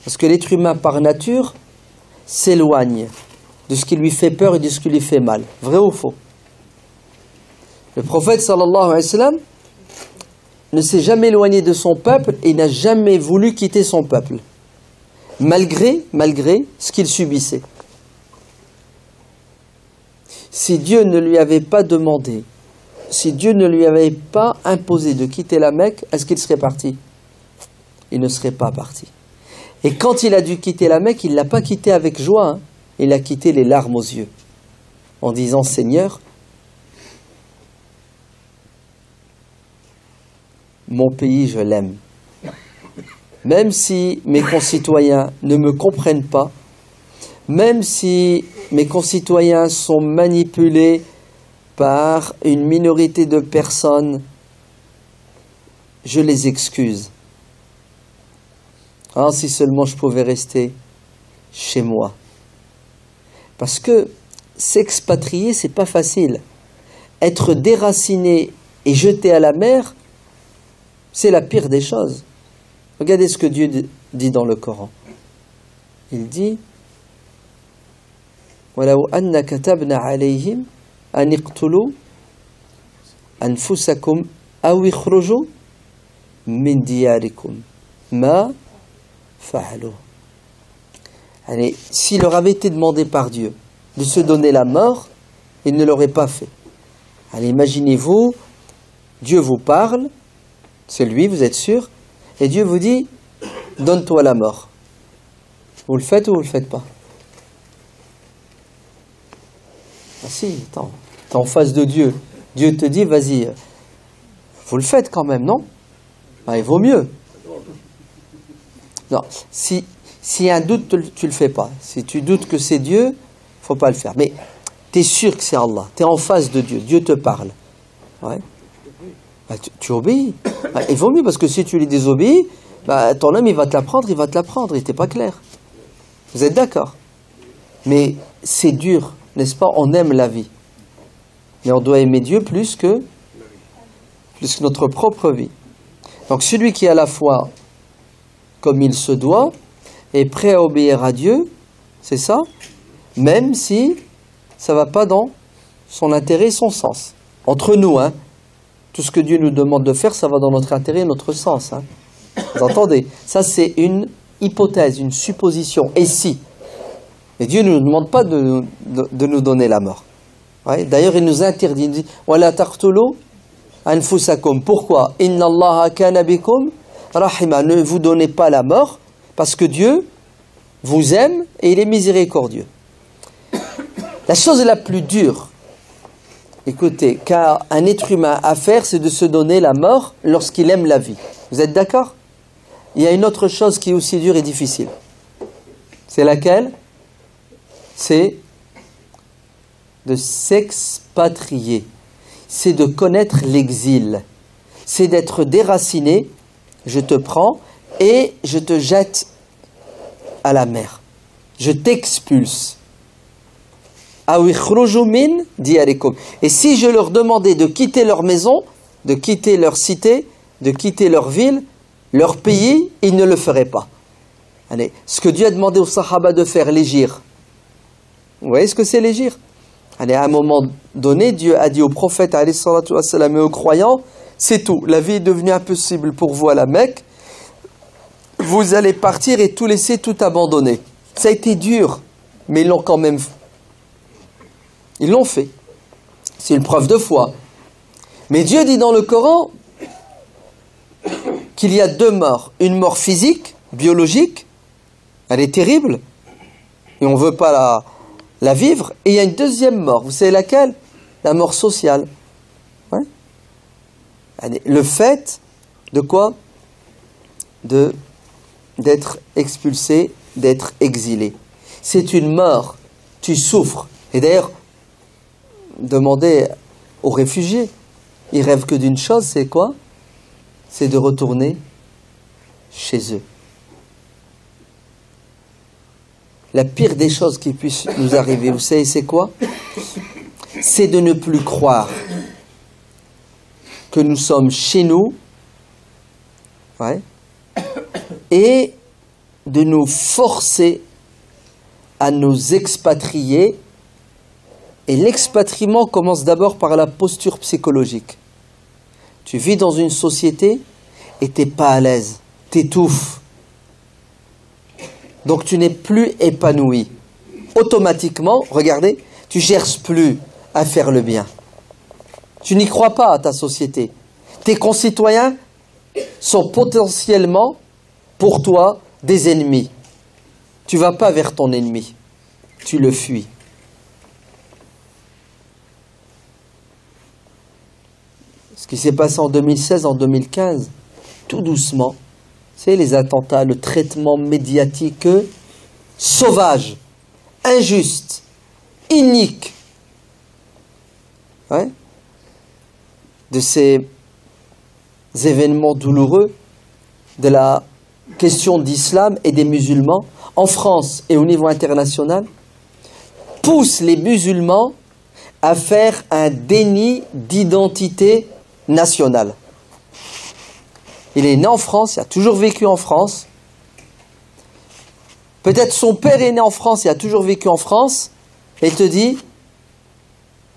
Parce que l'être humain, par nature, s'éloigne de ce qui lui fait peur et de ce qui lui fait mal. Vrai ou faux? Le prophète, sallallahu alayhi wa sallam, ne s'est jamais éloigné de son peuple et n'a jamais voulu quitter son peuple, malgré ce qu'il subissait. Si Dieu ne lui avait pas demandé, si Dieu ne lui avait pas imposé de quitter la Mecque, est-ce qu'il serait parti? Il ne serait pas parti. Et quand il a dû quitter la Mecque, il ne l'a pas quitté avec joie, hein. Il a quitté les larmes aux yeux, en disant « Seigneur, mon pays, je l'aime. Même si mes concitoyens ne me comprennent pas, même si mes concitoyens sont manipulés par une minorité de personnes, je les excuse. Ah, si seulement je pouvais rester chez moi. Parce que s'expatrier, c'est pas facile. Être déraciné et jeté à la mer, c'est la pire des choses. Regardez ce que Dieu dit dans le Coran. Il dit وَلَوْ أَنَّ كَتَبْنَا عَلَيْهِمْ أَنِ اقْتُلُوا أَنفُسَكُمْ أَوْ اخْرُجُوا مِنْ دِيَارِكُمْ مَا فَعَلُوا. Allez, s'il leur avait été demandé par Dieu de se donner la mort, ils ne l'auraient pas fait. Allez, imaginez-vous, Dieu vous parle, c'est lui, vous êtes sûr, et Dieu vous dit, donne-toi la mort. Vous le faites ou vous ne le faites pas? Ah si, attends, t'es en face de Dieu. Dieu te dit, vas-y, vous le faites quand même, non? Ah, il vaut mieux. Non, s'il y a un doute, tu le fais pas. Si tu doutes que c'est Dieu, faut pas le faire. Mais tu es sûr que c'est Allah, tu es en face de Dieu, Dieu te parle. Ouais. Bah, tu obéis. Bah, il vaut mieux parce que si tu lui désobéis, bah, ton homme il va te l'apprendre, il n'était pas clair. Vous êtes d'accord? Mais c'est dur, n'est-ce pas? On aime la vie. Mais on doit aimer Dieu plus que plus que notre propre vie. Donc celui qui a la foi comme il se doit, est prêt à obéir à Dieu, c'est ça, même si ça ne va pas dans son intérêt et son sens. Entre nous, hein, tout ce que Dieu nous demande de faire, ça va dans notre intérêt et notre sens. Hein. Vous entendez? Ça, c'est une hypothèse, une supposition. Et si? Et Dieu ne nous demande pas de nous donner la mort. Ouais. D'ailleurs, il nous interdit. Il dit « Wala taqtulu anfusakum ». Pourquoi? « Inna Allaha kana bikum rahima ». Ne vous donnez pas la mort, parce que Dieu vous aime et il est miséricordieux. La chose la plus dure, écoutez, qu'un être humain a à faire, c'est de se donner la mort lorsqu'il aime la vie. Vous êtes d'accord? Il y a une autre chose qui est aussi dure et difficile. C'est laquelle? C'est de s'expatrier. C'est de connaître l'exil. C'est d'être déraciné. Je te prends et je te jette à la mer. Je t'expulse. Et si je leur demandais de quitter leur maison, de quitter leur cité, de quitter leur ville, leur pays, ils ne le feraient pas. Allez, ce que Dieu a demandé aux Sahaba de faire, l'égir. Vous voyez ce que c'est l'égir? Allez, à un moment donné, Dieu a dit au prophète alayhi salatu wassalam, et aux croyants, c'est tout, la vie est devenue impossible pour vous à la Mecque, vous allez partir et tout laisser, tout abandonner. Ça a été dur, mais ils l'ont quand même fait. Ils l'ont fait. C'est une preuve de foi. Mais Dieu dit dans le Coran qu'il y a deux morts. Une mort physique, biologique, elle est terrible, et on ne veut pas la vivre. Et il y a une deuxième mort. Vous savez laquelle? La mort sociale. Ouais. Le fait de quoi? D'être expulsé, d'être exilé. C'est une mort. Tu souffres. Et d'ailleurs, demandez aux réfugiés, ils rêvent que d'une chose, c'est quoi? C'est de retourner chez eux. La pire des choses qui puissent nous arriver, vous savez c'est quoi? C'est de ne plus croire que nous sommes chez nous, ouais, et de nous forcer à nous expatrier. Et l'expatriement commence d'abord par la posture psychologique. Tu vis dans une société et tu n'es pas à l'aise, tu étouffes. Donc tu n'es plus épanoui. Automatiquement, regardez, tu ne cherches plus à faire le bien. Tu n'y crois pas à ta société. Tes concitoyens sont potentiellement, pour toi, des ennemis. Tu ne vas pas vers ton ennemi, tu le fuis. Ce qui s'est passé en 2016, en 2015, tout doucement, c'est les attentats, le traitement médiatique sauvage, injuste, inique, ouais, de ces événements douloureux, de la question d'islam et des musulmans, en France et au niveau international, poussent les musulmans à faire un déni d'identité nationale. Il est né en France, il a toujours vécu en France. Peut-être son père est né en France, il a toujours vécu en France, et te dit,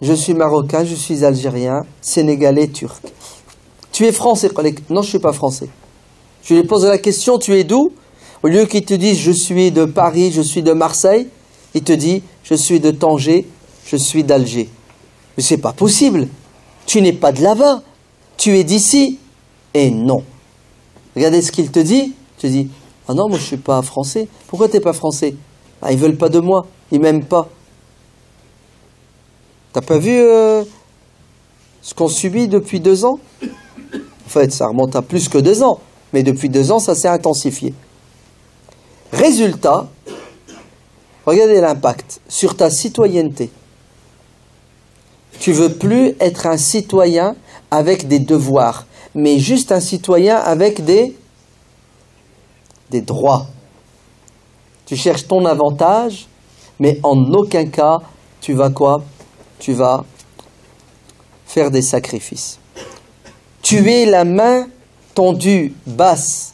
je suis marocain, je suis algérien, sénégalais, turc. Tu es français? Non, je ne suis pas français. Je lui pose la question, tu es d'où? Au lieu qu'il te dise, je suis de Paris, je suis de Marseille, il te dit, je suis de Tanger, je suis d'Alger. Mais c'est pas possible. Tu n'es pas de là-bas. Tu es d'ici. Et non. Regardez ce qu'il te dit. Tu dis, ah non, moi je ne suis pas français. Pourquoi tu n'es pas français? Ah, ils ne veulent pas de moi. Ils ne m'aiment pas. T'as pas vu ce qu'on subit depuis 2 ans? En fait, ça remonte à plus que 2 ans. Mais depuis 2 ans, ça s'est intensifié. Résultat, regardez l'impact sur ta citoyenneté. Tu ne veux plus être un citoyen avec des devoirs, mais juste un citoyen avec des droits. Tu cherches ton avantage, mais en aucun cas, tu vas quoi? Tu vas faire des sacrifices. Tu es la main tendue, basse,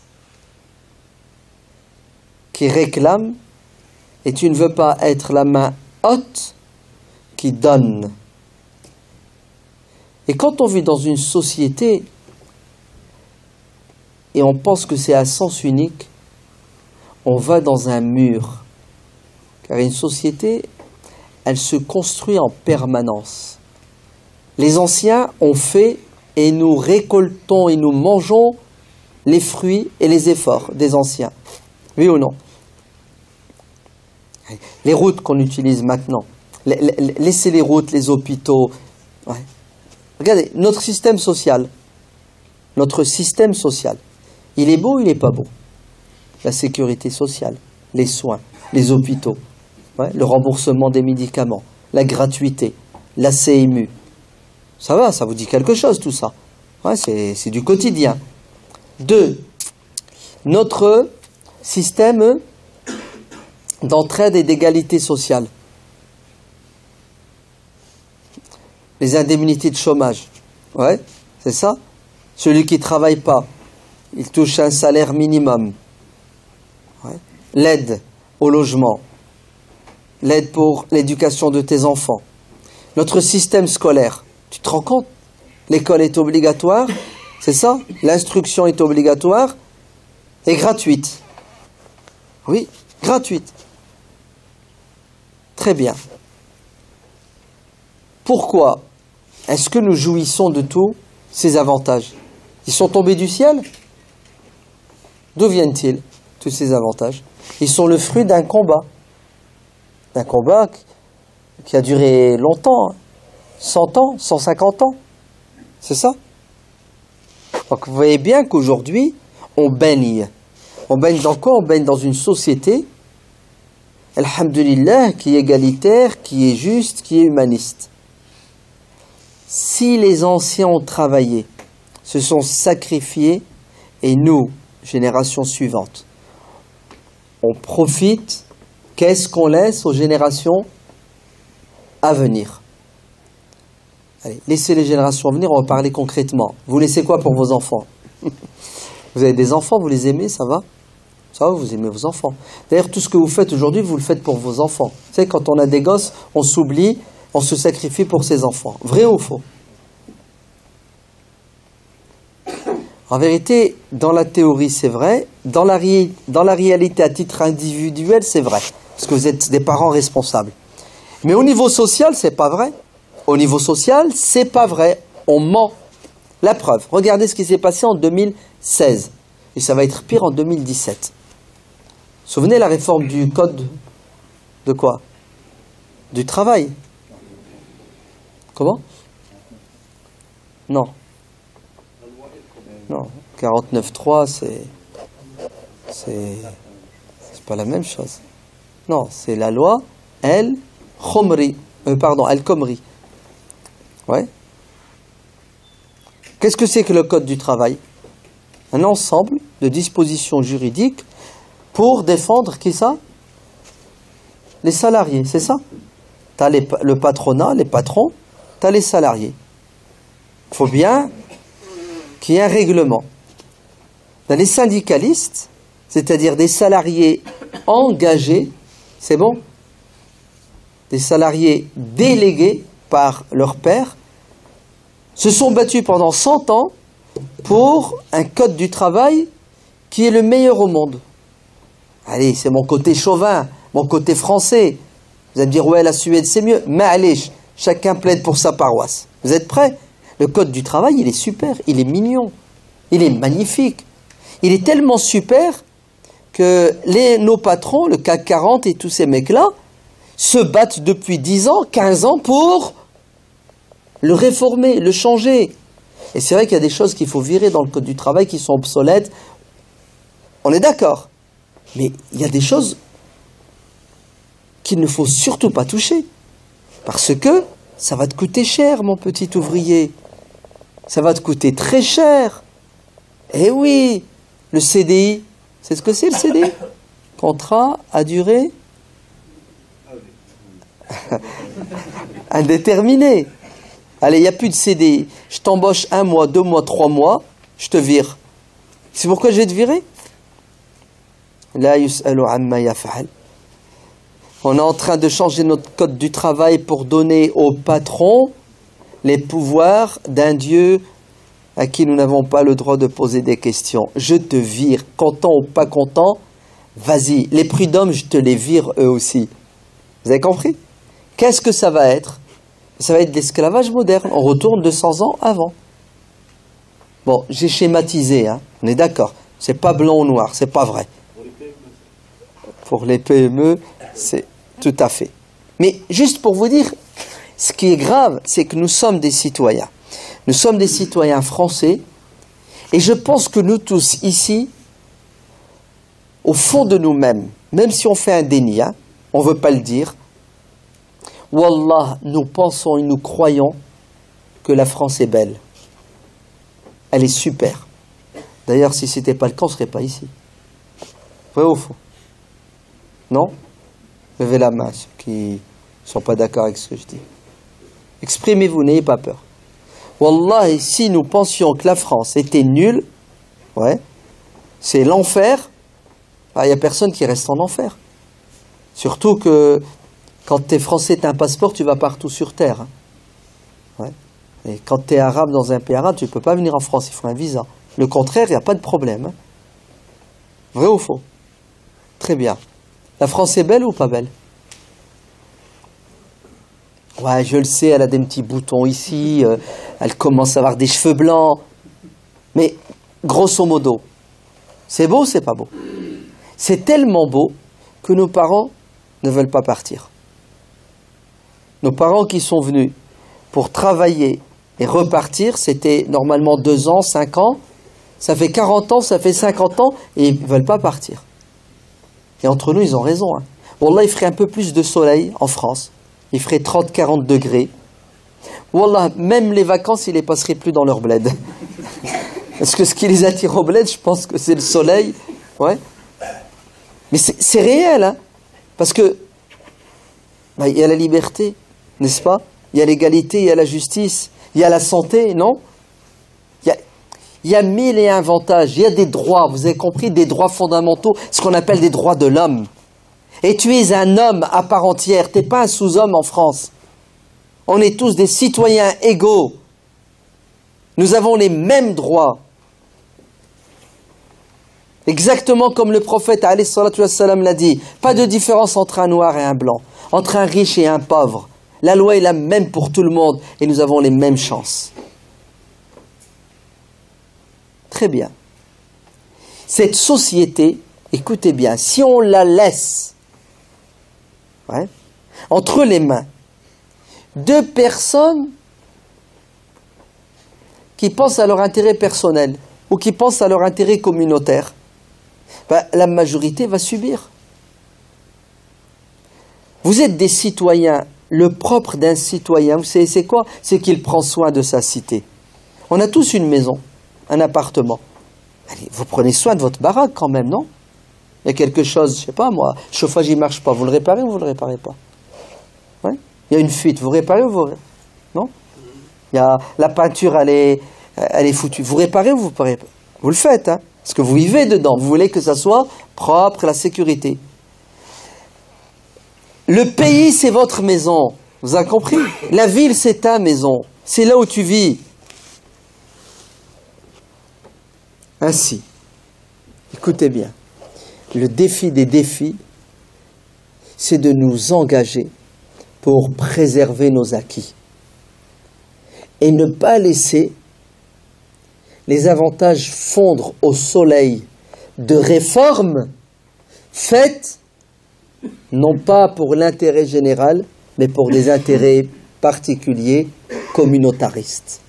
qui réclame, et tu ne veux pas être la main haute qui donne. Et quand on vit dans une société et on pense que c'est à sens unique, on va dans un mur. Car une société, elle se construit en permanence. Les anciens ont fait et nous récoltons et nous mangeons les fruits et les efforts des anciens. Oui ou non? Les routes qu'on utilise maintenant, laissez les routes, les hôpitaux. Ouais. Regardez, notre système social, il est beau ou il n'est pas beau? La sécurité sociale, les soins, les hôpitaux, ouais, le remboursement des médicaments, la gratuité, la CMU. Ça va, ça vous dit quelque chose tout ça. Ouais, c'est du quotidien. 2. Notre système d'entraide et d'égalité sociale. Les indemnités de chômage. Ouais, c'est ça. Celui qui ne travaille pas, il touche un salaire minimum. Ouais. L'aide au logement. L'aide pour l'éducation de tes enfants. Notre système scolaire. Tu te rends compte? L'école est obligatoire, c'est ça? L'instruction est obligatoire et gratuite. Oui, gratuite. Très bien. Pourquoi est-ce que nous jouissons de tous ces avantages? Ils sont tombés du ciel? D'où viennent-ils, tous ces avantages? Ils sont le fruit d'un combat. D'un combat qui a duré longtemps. 100 ans, 150 ans. C'est ça? Donc vous voyez bien qu'aujourd'hui, on baigne. On baigne dans quoi? On baigne dans une société, alhamdulillah, qui est égalitaire, qui est juste, qui est humaniste. Si les anciens ont travaillé, se sont sacrifiés, et nous, génération suivante, on profite, qu'est-ce qu'on laisse aux générations à venir? Allez, laissez les générations à venir, on va parler concrètement. Vous laissez quoi pour vos enfants? Vous avez des enfants, vous les aimez, ça va? Ça va, vous aimez vos enfants. D'ailleurs, tout ce que vous faites aujourd'hui, vous le faites pour vos enfants. Vous savez, quand on a des gosses, on s'oublie, on se sacrifie pour ses enfants. Vrai ou faux? En vérité, dans la théorie, c'est vrai. Dans la réalité, à titre individuel, c'est vrai. Parce que vous êtes des parents responsables. Mais au niveau social, c'est pas vrai. Au niveau social, c'est pas vrai. On ment. La preuve. Regardez ce qui s'est passé en 2016. Et ça va être pire en 2017. Souvenez la réforme du code de quoi? Du travail. Comment? Non. Non. 49.3, c'est pas la même chose. Non, c'est la loi El-Khomri. El-Khomri. Ouais. Qu'est-ce que c'est que le code du travail? Un ensemble de dispositions juridiques pour défendre qui ça? Les salariés, c'est ça? Tu as le patronat, les patrons, tu as les salariés. Il faut bien qu'il y ait un règlement. Tu as les syndicalistes, c'est-à-dire des salariés engagés, c'est bon? Des salariés délégués par leur père, se sont battus pendant 100 ans pour un code du travail qui est le meilleur au monde. Allez, c'est mon côté chauvin, mon côté français. Vous allez me dire, ouais, la Suède c'est mieux. Mais allez, chacun plaide pour sa paroisse. Vous êtes prêts? Le code du travail, il est super, il est mignon, il est magnifique. Il est tellement super que nos patrons, le CAC 40 et tous ces mecs-là, se battent depuis 10 ans, 15 ans pour le réformer, le changer. Et c'est vrai qu'il y a des choses qu'il faut virer dans le code du travail qui sont obsolètes. On est d'accord. Mais il y a des choses qu'il ne faut surtout pas toucher. Parce que ça va te coûter cher, mon petit ouvrier. Ça va te coûter très cher. Eh oui, le CDI, c'est ce que c'est le CDI? Contrat à durée indéterminée. Allez, il n'y a plus de CDI. Je t'embauche 1 mois, 2 mois, 3 mois, je te vire. C'est pourquoi je vais te virer? La yus'alu amma yaf'al. On est en train de changer notre code du travail pour donner au patron les pouvoirs d'un Dieu à qui nous n'avons pas le droit de poser des questions. Je te vire, content ou pas content, vas-y. Les prud'hommes, je te les vire eux aussi. Vous avez compris? Qu'est-ce que ça va être? Ça va être de l'esclavage moderne. On retourne 200 ans avant. Bon, j'ai schématisé, hein. On est d'accord. C'est pas blanc ou noir, c'est pas vrai. Pour les PME, c'est tout à fait. Mais juste pour vous dire, ce qui est grave, c'est que nous sommes des citoyens. Nous sommes des citoyens français, et je pense que nous tous ici, au fond de nous-mêmes, même si on fait un déni, hein, on ne veut pas le dire, Wallah, nous pensons et nous croyons que la France est belle. Elle est super. D'ailleurs, si ce n'était pas le cas, on ne serait pas ici. Vrai ou faux? Non? Levez la main, ceux qui ne sont pas d'accord avec ce que je dis. Exprimez-vous, n'ayez pas peur. Wallah, si nous pensions que la France était nulle, ouais, c'est l'enfer, il n'y a personne qui reste en enfer. Surtout que quand tu es français, tu as un passeport, tu vas partout sur terre. Hein. Ouais. Et quand tu es arabe dans un pays arabe, tu ne peux pas venir en France, il faut un visa. Le contraire, il n'y a pas de problème. Hein. Vrai ou faux? Très bien. La France est belle ou pas belle? Ouais, je le sais, elle a des petits boutons ici, elle commence à avoir des cheveux blancs. Mais, grosso modo, c'est beau ou c'est pas beau? C'est tellement beau que nos parents ne veulent pas partir. Nos parents qui sont venus pour travailler et repartir, c'était normalement 2 ans, 5 ans. Ça fait 40 ans, ça fait 50 ans, et ils ne veulent pas partir. Et entre nous, ils ont raison. Hein. Wallah, il ferait un peu plus de soleil en France. Il ferait 30-40 degrés. Wallah, même les vacances, ils ne les passeraient plus dans leur bled. Parce que ce qui les attire au bled, je pense que c'est le soleil. Ouais. Mais c'est réel. Hein. Parce que il y a la liberté, n'est-ce pas? Il y a l'égalité, il y a la justice, il y a la santé, non? Il y a 1001 avantages, il y a des droits, vous avez compris, des droits fondamentaux, ce qu'on appelle des droits de l'homme. Et tu es un homme à part entière, tu n'es pas un sous-homme en France. On est tous des citoyens égaux. Nous avons les mêmes droits. Exactement comme le prophète alayhi salatu wassalam l'a dit, pas de différence entre un noir et un blanc, entre un riche et un pauvre. La loi est la même pour tout le monde et nous avons les mêmes chances. Très bien. Cette société, écoutez bien, si on la laisse entre les mains de personnes qui pensent à leur intérêt personnel ou qui pensent à leur intérêt communautaire, la majorité va subir. Vous êtes des citoyens. Le propre d'un citoyen, vous savez c'est quoi? C'est qu'il prend soin de sa cité. On a tous une maison, un appartement. Allez, vous prenez soin de votre baraque quand même, non? Il y a quelque chose, je sais pas moi, le chauffage il marche pas, vous le réparez ou vous le réparez pas? Ouais. Il y a une fuite, vous réparez ou vous réparez? Non? Il y a la peinture, elle est foutue. Vous réparez ou vous réparez pas? Vous le faites, hein? Parce que vous vivez dedans, vous voulez que ça soit propre, la sécurité. Le pays, c'est votre maison. Vous avez compris? La ville, c'est ta maison. C'est là où tu vis. Ainsi, écoutez bien, le défi des défis, c'est de nous engager pour préserver nos acquis et ne pas laisser les avantages fondre au soleil de réformes faites non pas pour l'intérêt général, mais pour des intérêts particuliers, communautaristes.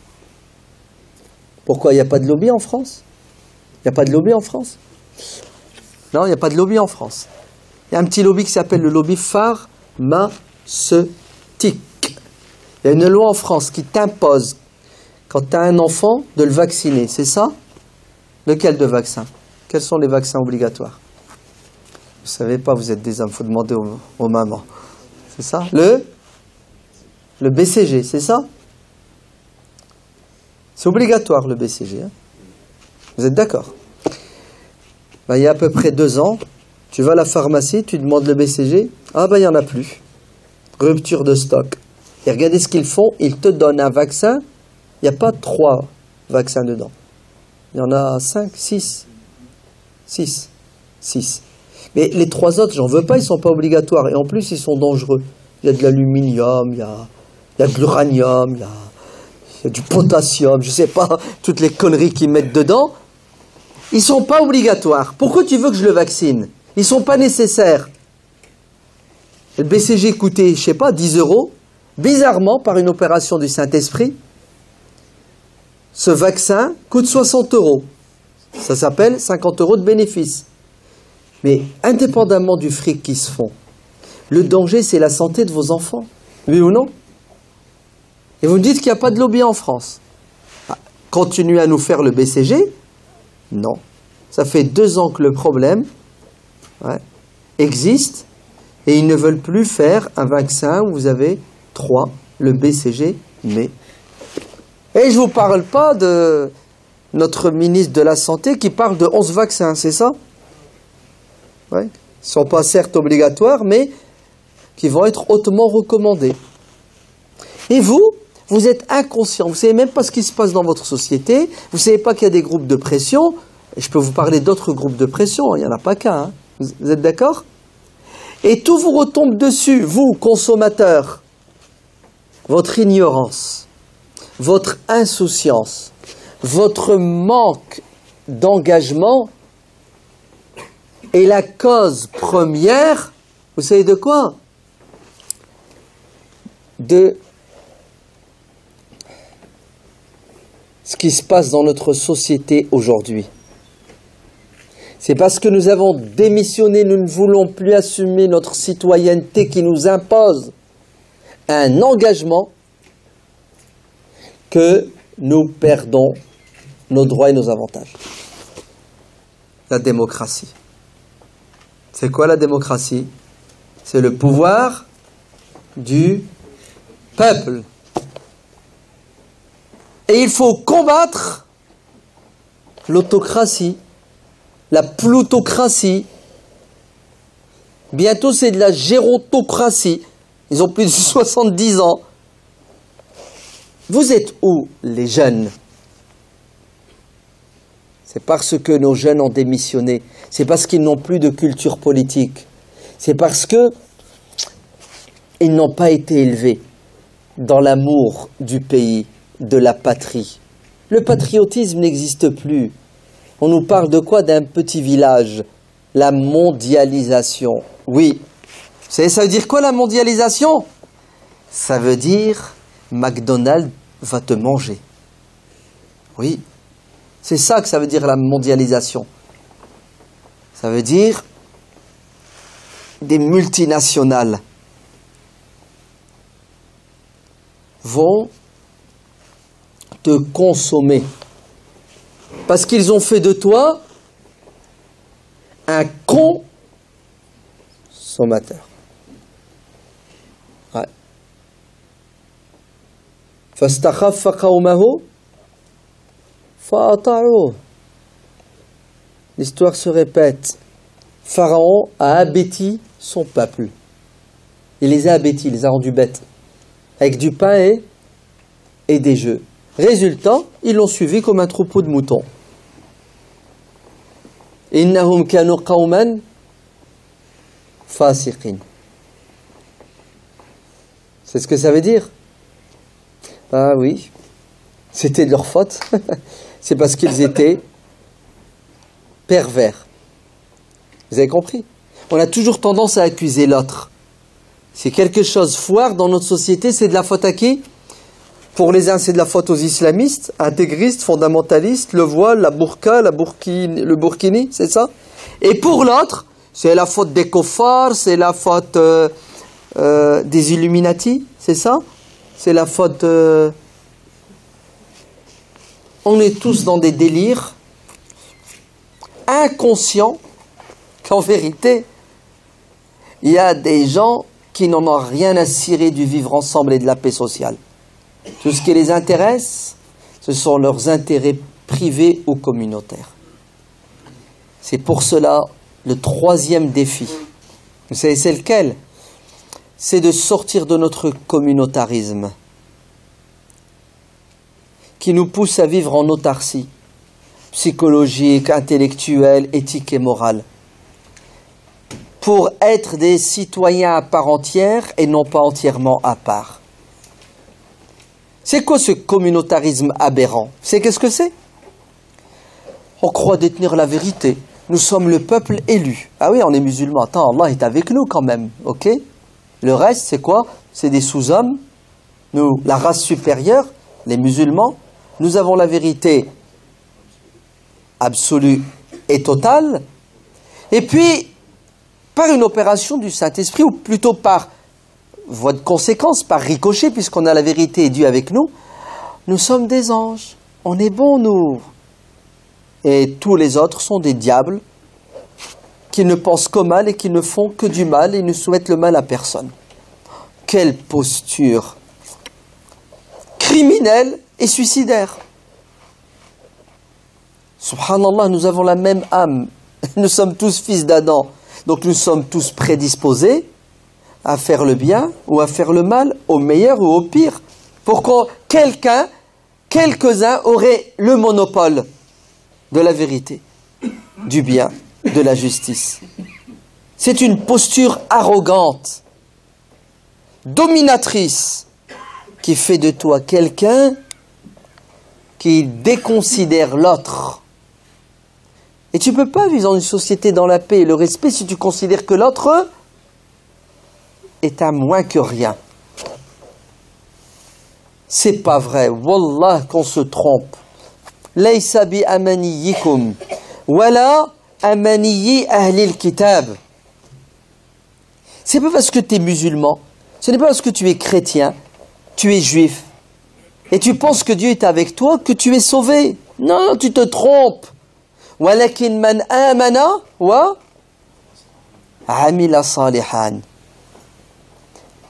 Pourquoi il n'y a pas de lobby en France? Il n'y a pas de lobby en France? Non, il n'y a pas de lobby en France. Il y a un petit lobby qui s'appelle le lobby pharmaceutique. Il y a une loi en France qui t'impose, quand tu as un enfant, de le vacciner. C'est ça? Lequel de vaccin? Quels sont les vaccins obligatoires? Vous ne savez pas, vous êtes des hommes, il faut demander aux mamans. C'est ça? Le BCG, c'est ça? C'est obligatoire le BCG. Hein. Vous êtes d'accord? Ben, il y a à peu près 2 ans, tu vas à la pharmacie, tu demandes le BCG. Ah ben il n'y en a plus. Rupture de stock. Et regardez ce qu'ils font, ils te donnent un vaccin. Il n'y a pas 3 vaccins dedans. Il y en a 5, 6. 6. Mais les 3 autres, j'en veux pas, ils ne sont pas obligatoires. Et en plus, ils sont dangereux. Il y a de l'aluminium, il y a de l'uranium, il y a du potassium, je ne sais pas, toutes les conneries qu'ils mettent dedans. Ils ne sont pas obligatoires. Pourquoi tu veux que je le vaccine? Ils ne sont pas nécessaires. Le BCG coûtait, je ne sais pas, 10 €. Bizarrement, par une opération du Saint-Esprit, ce vaccin coûte 60 €. Ça s'appelle 50 € de bénéfice. Mais indépendamment du fric qui se font, le danger, c'est la santé de vos enfants. Oui ou non? Et vous me dites qu'il n'y a pas de lobby en France. Ah, continuez à nous faire le BCG? Non. Ça fait 2 ans que le problème existe et ils ne veulent plus faire un vaccin où vous avez 3, le BCG, mais... Et je ne vous parle pas de notre ministre de la Santé qui parle de 11 vaccins, c'est ça? Ouais. Ils ne sont pas certes obligatoires, mais qui vont être hautement recommandés. Et vous êtes inconscient, vous ne savez même pas ce qui se passe dans votre société, vous ne savez pas qu'il y a des groupes de pression, et je peux vous parler d'autres groupes de pression, il n'y en a pas qu'un, hein. Vous êtes d'accord? Et tout vous retombe dessus, vous, consommateurs, votre ignorance, votre insouciance, votre manque d'engagement est la cause première, vous savez de quoi? De ce qui se passe dans notre société aujourd'hui. C'est parce que nous avons démissionné, nous ne voulons plus assumer notre citoyenneté qui nous impose un engagement que nous perdons nos droits et nos avantages. La démocratie. C'est quoi la démocratie? C'est le pouvoir du peuple. Et il faut combattre l'autocratie, la plutocratie. Bientôt c'est de la gérontocratie. Ils ont plus de 70 ans. Vous êtes où, les jeunes? C'est parce que nos jeunes ont démissionné. C'est parce qu'ils n'ont plus de culture politique. C'est parce que ils n'ont pas été élevés dans l'amour du pays, de la patrie. Le patriotisme n'existe plus. On nous parle de quoi? D'un petit village. La mondialisation. Oui. Vous savez, ça veut dire quoi la mondialisation? Ça veut dire McDonald's va te manger. Oui. C'est ça que ça veut dire la mondialisation. Ça veut dire des multinationales vont te consommer parce qu'ils ont fait de toi un consommateur. Ouais. Fastakhaffa qawmahu fa'ata'uhu. L'histoire se répète. Pharaon a abêti son peuple. Il les a abêtis, il les a rendus bêtes. Avec du pain et des jeux. Résultat, ils l'ont suivi comme un troupeau de moutons. Innahum kanu qawman fasiqin. C'est ce que ça veut dire? Ah oui, c'était de leur faute. C'est parce qu'ils étaient pervers. Vous avez compris? On a toujours tendance à accuser l'autre. Si quelque chose foire dans notre société, c'est de la faute à qui? Pour les uns, c'est de la faute aux islamistes, intégristes, fondamentalistes, le voile, la burqa, le burkini, c'est ça? Et pour l'autre, c'est la faute des koffars, c'est la faute des Illuminati, c'est ça? C'est la faute... On est tous dans des délires inconscients qu'en vérité, il y a des gens qui n'en ont rien à cirer du vivre ensemble et de la paix sociale. Tout ce qui les intéresse, ce sont leurs intérêts privés ou communautaires. C'est pour cela le troisième défi. Vous savez, c'est lequel? C'est de sortir de notre communautarisme qui nous pousse à vivre en autarcie psychologique, intellectuelle, éthique et morale, pour être des citoyens à part entière et non pas entièrement à part. C'est quoi ce communautarisme aberrant? C'est qu'est-ce que c'est? On croit détenir la vérité. Nous sommes le peuple élu. Ah oui, on est musulman. Attends, Allah est avec nous quand même, ok? Le reste, c'est quoi? C'est des sous-hommes. Nous, la race supérieure, les musulmans, nous avons la vérité absolue et totale. Et puis, par une opération du Saint-Esprit, ou plutôt par voie de conséquence, par ricochet, puisqu'on a la vérité et Dieu avec nous, nous sommes des anges. On est bons, nous. Et tous les autres sont des diables qui ne pensent qu'au mal et qui ne font que du mal et ne souhaitent le mal à personne. Quelle posture criminelle et suicidaire. Subhanallah, nous avons la même âme. Nous sommes tous fils d'Adam. Donc nous sommes tous prédisposés à faire le bien ou à faire le mal, au meilleur ou au pire. Pourquoi quelques-uns auraient le monopole de la vérité, du bien, de la justice. C'est une posture arrogante, dominatrice, qui fait de toi quelqu'un qui déconsidère l'autre. Et tu ne peux pas vivre dans une société dans la paix et le respect si tu considères que l'autre est un moins que rien. C'est pas vrai. Wallah qu'on se trompe. Laysa bi amaniyikum wala amaniyi ahlil kitab. C'est pas parce que tu es musulman, ce n'est pas parce que tu es chrétien, tu es juif, et tu penses que Dieu est avec toi que tu es sauvé. Non, tu te trompes. Walakin man amana wa amila salihan.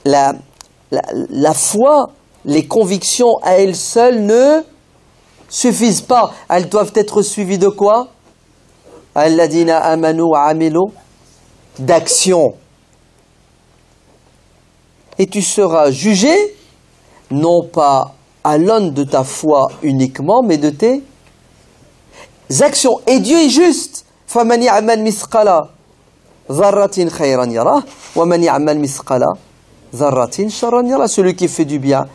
La foi, les convictions à elles seules ne suffisent pas. Elles doivent être suivies de quoi? Alladina amanu wa amilu, d'action. Et tu seras jugé, non pas à l'aune de ta foi uniquement, mais de tes actions. Et Dieu est juste. فَمَنْ يَعْمَلْ مِثْقَلَ ذَرَّةٍ خَيْرًا يَرَهُ وَمَنْ يَعْمَلْ مِثْقَلَ ذَرَّةٍ شَرًّا يَرَهُ. Celui qui fait du bien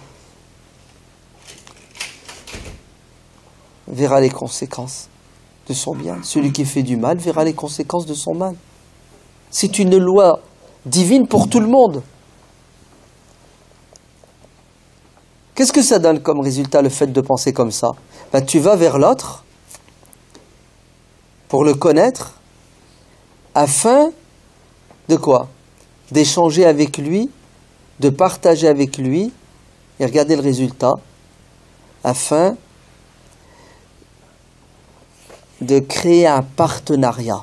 verra les conséquences de son bien. Celui qui fait du mal verra les conséquences de son mal. C'est une loi divine pour tout le monde. Qu'est-ce que ça donne comme résultat, le fait de penser comme ça? Ben, tu vas vers l'autre pour le connaître afin de quoi? D'échanger avec lui, de partager avec lui, et regardez le résultat, afin de créer un partenariat.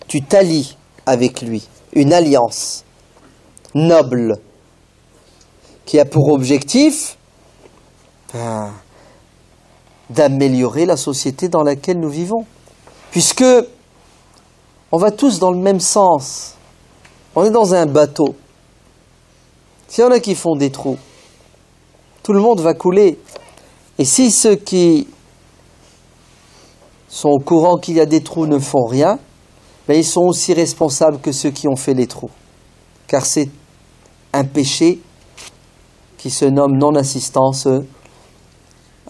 Tu t'allies avec lui, une alliance noble qui a pour objectif d'améliorer la société dans laquelle nous vivons. Puisque on va tous dans le même sens. On est dans un bateau. S'il y en a qui font des trous, tout le monde va couler. Et si ceux qui sont au courant qu'il y a des trous ne font rien, ben ils sont aussi responsables que ceux qui ont fait les trous. Car c'est un péché qui se nomme non-assistance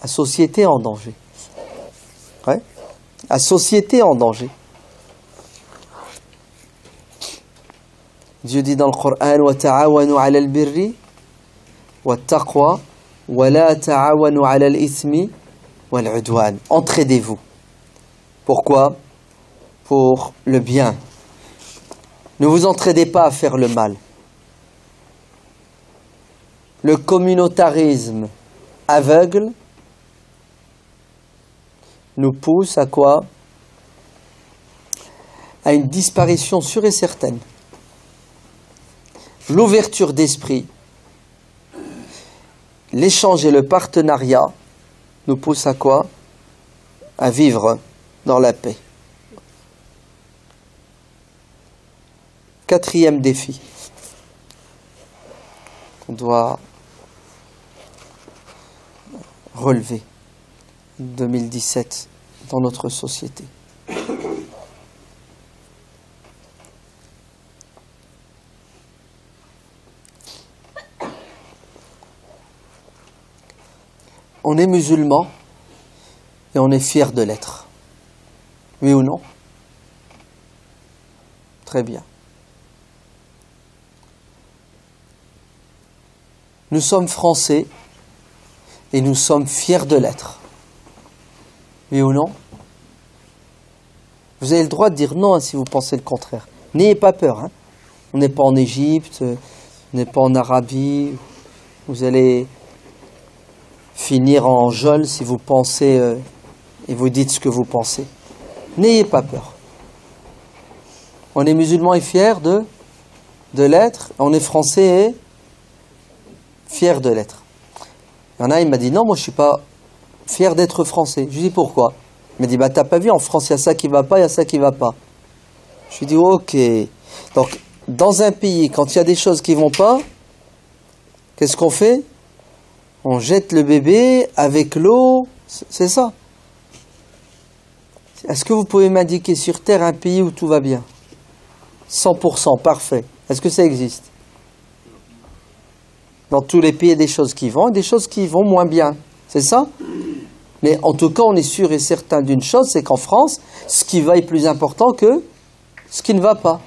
à société en danger. Ouais. À société en danger. Dieu dit dans le Coran وَتَعَاوَنُوا عَلَى الْبِرِّ وَالتَّقْوَى وَلَا تَعَاوَنُوا عَلَى الْإِثْمِ وَالْعُدْوَانِ. Entraidez-vous. Pourquoi? Pour le bien. Ne vous entraidez pas à faire le mal. Le communautarisme aveugle nous pousse à quoi? À une disparition sûre et certaine. L'ouverture d'esprit, l'échange et le partenariat nous pousse à quoi? À vivre dans la paix. Quatrième défi qu'on doit relever en 2017 dans notre société. On est musulman et on est fier de l'être. Oui ou non? Très bien. Nous sommes français et nous sommes fiers de l'être. Oui ou non? Vous avez le droit de dire non si vous pensez le contraire. N'ayez pas peur. Hein. On n'est pas en Égypte, on n'est pas en Arabie. Vous allez finir en geôle si vous pensez et vous dites ce que vous pensez. N'ayez pas peur. On est musulman et fier de l'être. On est français et fier de l'être. Il y en a, il m'a dit non, moi je suis pas fier d'être français. Je lui dis pourquoi? Il m'a dit bah t'as pas vu, en France il y a ça qui va pas, il y a ça qui va pas. Je lui dis ok. Donc dans un pays, quand il y a des choses qui vont pas, qu'est-ce qu'on fait? On jette le bébé avec l'eau, c'est ça. Est-ce que vous pouvez m'indiquer sur Terre un pays où tout va bien? 100%, parfait. Est-ce que ça existe? Dans tous les pays, il y a des choses qui vont et des choses qui vont moins bien. C'est ça? Mais en tout cas, on est sûr et certain d'une chose, c'est qu'en France, ce qui va est plus important que ce qui ne va pas.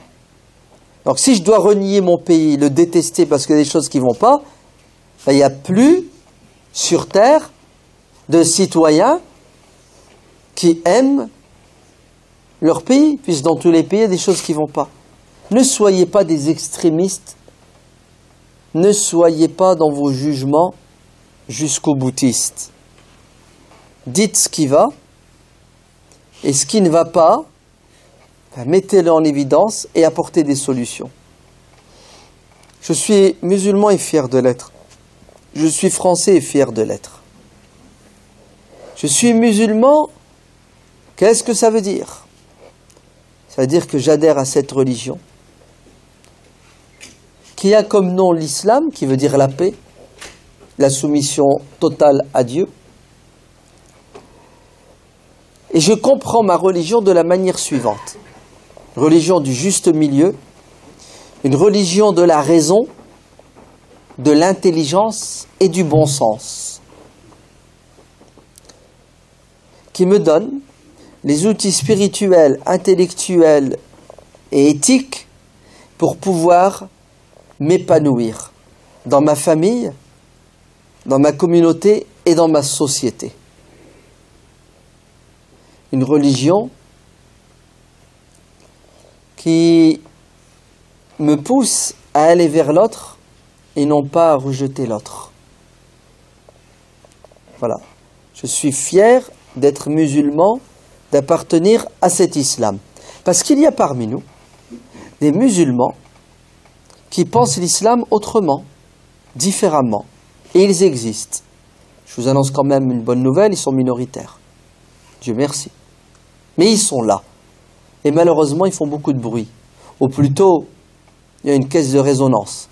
Donc si je dois renier mon pays, le détester parce qu'il y a des choses qui ne vont pas, ben, il n'y a plus sur Terre de citoyens qui aiment leur pays, puisque dans tous les pays, il y a des choses qui ne vont pas. Ne soyez pas des extrémistes, ne soyez pas dans vos jugements jusqu'au boutiste. Dites ce qui va, et ce qui ne va pas, ben, mettez-le en évidence et apportez des solutions. Je suis musulman et fier de l'être. Je suis français et fier de l'être. Je suis musulman, qu'est-ce que ça veut dire? Ça veut dire que j'adhère à cette religion, qui a comme nom l'islam, qui veut dire la paix, la soumission totale à Dieu. Et je comprends ma religion de la manière suivante. Religion du juste milieu, une religion de la raison, de l'intelligence et du bon sens, qui me donne les outils spirituels, intellectuels et éthiques pour pouvoir m'épanouir dans ma famille, dans ma communauté et dans ma société. Une religion qui me pousse à aller vers l'autre et non pas à rejeter l'autre. Voilà. Je suis fier d'être musulman, d'appartenir à cet islam. Parce qu'il y a parmi nous des musulmans qui pensent l'islam autrement, différemment. Et ils existent. Je vous annonce quand même une bonne nouvelle, ils sont minoritaires. Dieu merci. Mais ils sont là. Et malheureusement, ils font beaucoup de bruit. Ou plutôt, il y a une caisse de résonance.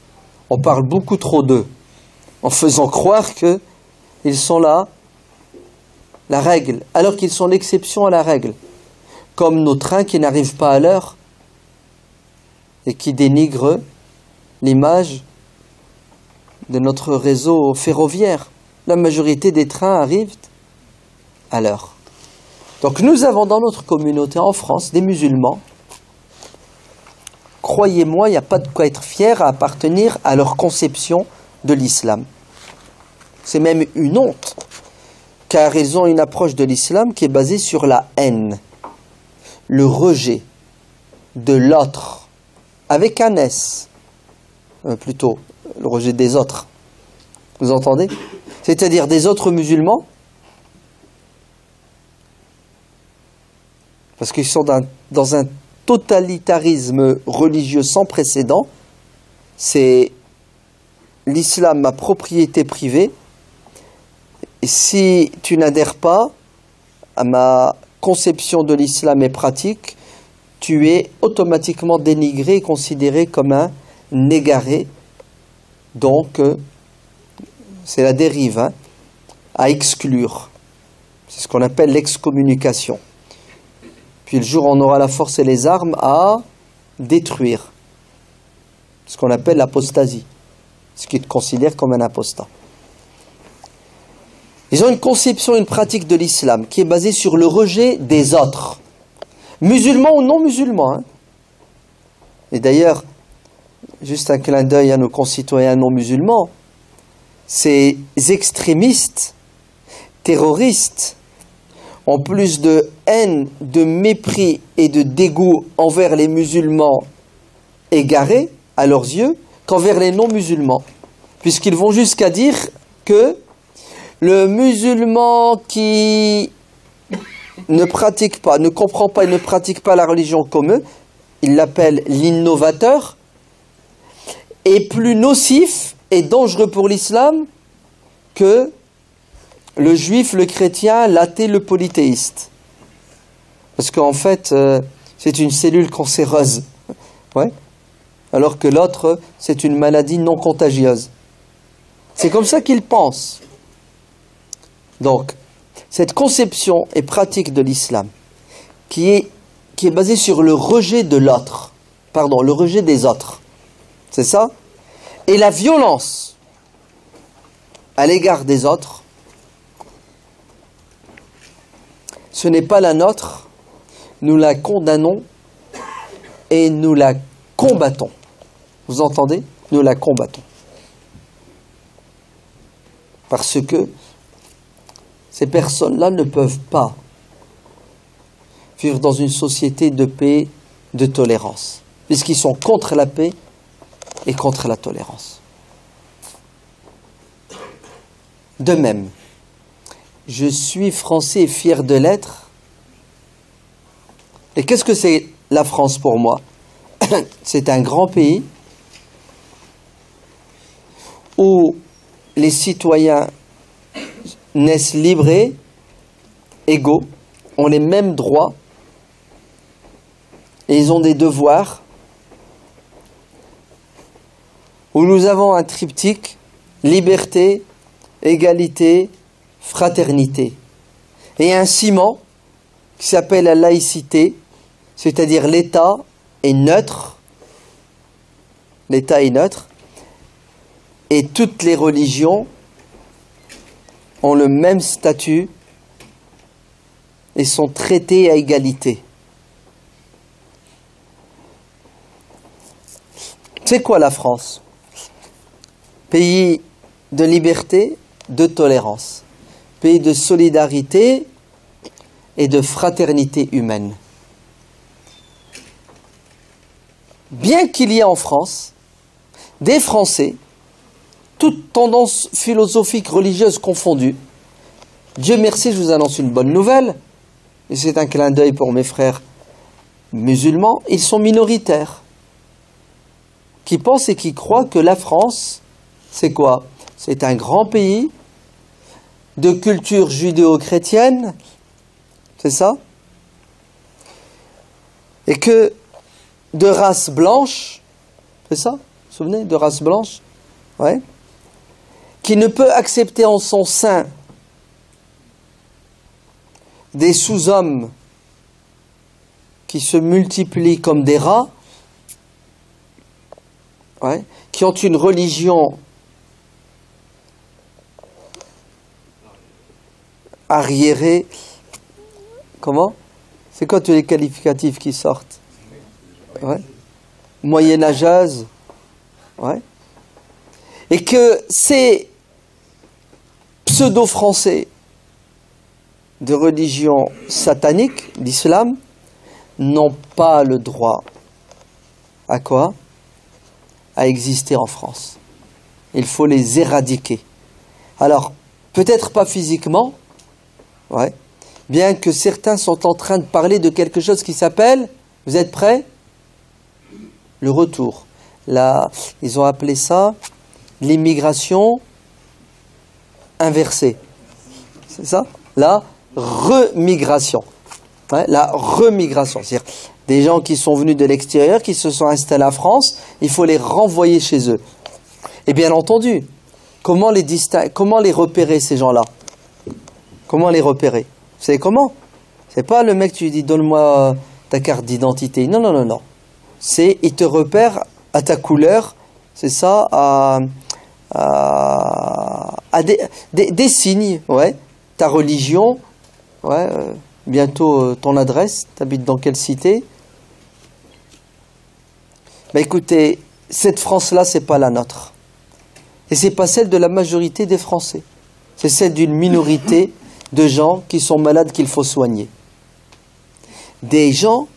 On parle beaucoup trop d'eux, en faisant croire qu'ils sont là, la règle, alors qu'ils sont l'exception à la règle. Comme nos trains qui n'arrivent pas à l'heure et qui dénigrent l'image de notre réseau ferroviaire. La majorité des trains arrivent à l'heure. Donc nous avons dans notre communauté en France des musulmans. Croyez-moi, il n'y a pas de quoi être fier à appartenir à leur conception de l'islam. C'est même une honte, car ils ont une approche de l'islam qui est basée sur la haine, le rejet de l'autre, avec un S, plutôt, le rejet des autres. Vous entendez? C'est-à-dire des autres musulmans, parce qu'ils sont dans un totalitarisme religieux sans précédent. C'est l'islam à propriété privée, si tu n'adhères pas à ma conception de l'islam et pratique, tu es automatiquement dénigré et considéré comme un égaré. Donc, c'est la dérive, hein, à exclure. C'est ce qu'on appelle l'excommunication. Puis le jour où on aura la force et les armes à détruire. Ce qu'on appelle l'apostasie. Ce qui te considère comme un apostat. Ils ont une conception, une pratique de l'islam qui est basée sur le rejet des autres. Musulmans ou non musulmans. Hein. Et d'ailleurs, juste un clin d'œil à nos concitoyens non musulmans, ces extrémistes, terroristes, ont plus de haine, de mépris et de dégoût envers les musulmans égarés, à leurs yeux, qu'envers les non-musulmans. Puisqu'ils vont jusqu'à dire que le musulman qui ne pratique pas, ne comprend pas et ne pratique pas la religion comme eux, ils l'appellent l'innovateur, est plus nocif et dangereux pour l'islam que le juif, le chrétien, l'athée, le polythéiste. Parce qu'en fait, c'est une cellule cancéreuse. Ouais. Alors que l'autre, c'est une maladie non contagieuse. C'est comme ça qu'ils pensent. Donc, cette conception et pratique de l'islam, qui est basée sur le rejet de l'autre, pardon, le rejet des autres, c'est ça? Et la violence à l'égard des autres, ce n'est pas la nôtre, nous la condamnons et nous la combattons. Vous entendez? Nous la combattons. Parce que ces personnes-là ne peuvent pas vivre dans une société de paix, de tolérance, puisqu'ils sont contre la paix et contre la tolérance. De même, je suis français et fier de l'être. Et qu'est-ce que c'est la France pour moi? C'est un grand pays où les citoyens naissent libres, égaux, ont les mêmes droits et ils ont des devoirs, où nous avons un triptyque, liberté, égalité, fraternité, et un ciment qui s'appelle la laïcité, c'est-à-dire l'État est neutre, l'État est neutre, et toutes les religions ont le même statut et sont traitées à égalité. C'est quoi la France? Pays de liberté, de tolérance. Pays de solidarité et de fraternité humaine. Bien qu'il y ait en France des Français, toutes tendances philosophiques, religieuses confondues, Dieu merci, je vous annonce une bonne nouvelle, et c'est un clin d'œil pour mes frères musulmans, ils sont minoritaires, qui pensent et qui croient que la France, c'est quoi? C'est un grand pays de culture judéo-chrétienne, c'est ça? Et que de race blanche, c'est ça? Vous vous souvenez? De race blanche? Ouais. Qui ne peut accepter en son sein des sous-hommes qui se multiplient comme des rats, ouais, qui ont une religion arriérée. Comment? C'est quoi tous les qualificatifs qui sortent? Ouais. Moyenâgeuse. Ouais. Et que ces pseudo-français de religion satanique, d'islam, n'ont pas le droit à quoi? À exister en France. Il faut les éradiquer. Alors, peut-être pas physiquement, ouais, bien que certains sont en train de parler de quelque chose qui s'appelle, vous êtes prêts? Le retour. Là, ils ont appelé ça l'immigration inversée. C'est ça? La remigration. Ouais, la remigration. C'est-à-dire des gens qui sont venus de l'extérieur, qui se sont installés en France, il faut les renvoyer chez eux. Et bien entendu, comment les repérer ces gens-là? Comment les repérer? Vous savez comment? C'est pas le mec, tu lui dis donne-moi ta carte d'identité. Non, non, non, non. C'est, il te repère à ta couleur, c'est ça, à des signes, ouais. Ta religion, ouais, bientôt ton adresse, t'habites dans quelle cité? Ben écoutez, cette France-là, c'est pas la nôtre. Et c'est pas celle de la majorité des Français. C'est celle d'une minorité de gens qui sont malades qu'il faut soigner. Des gens,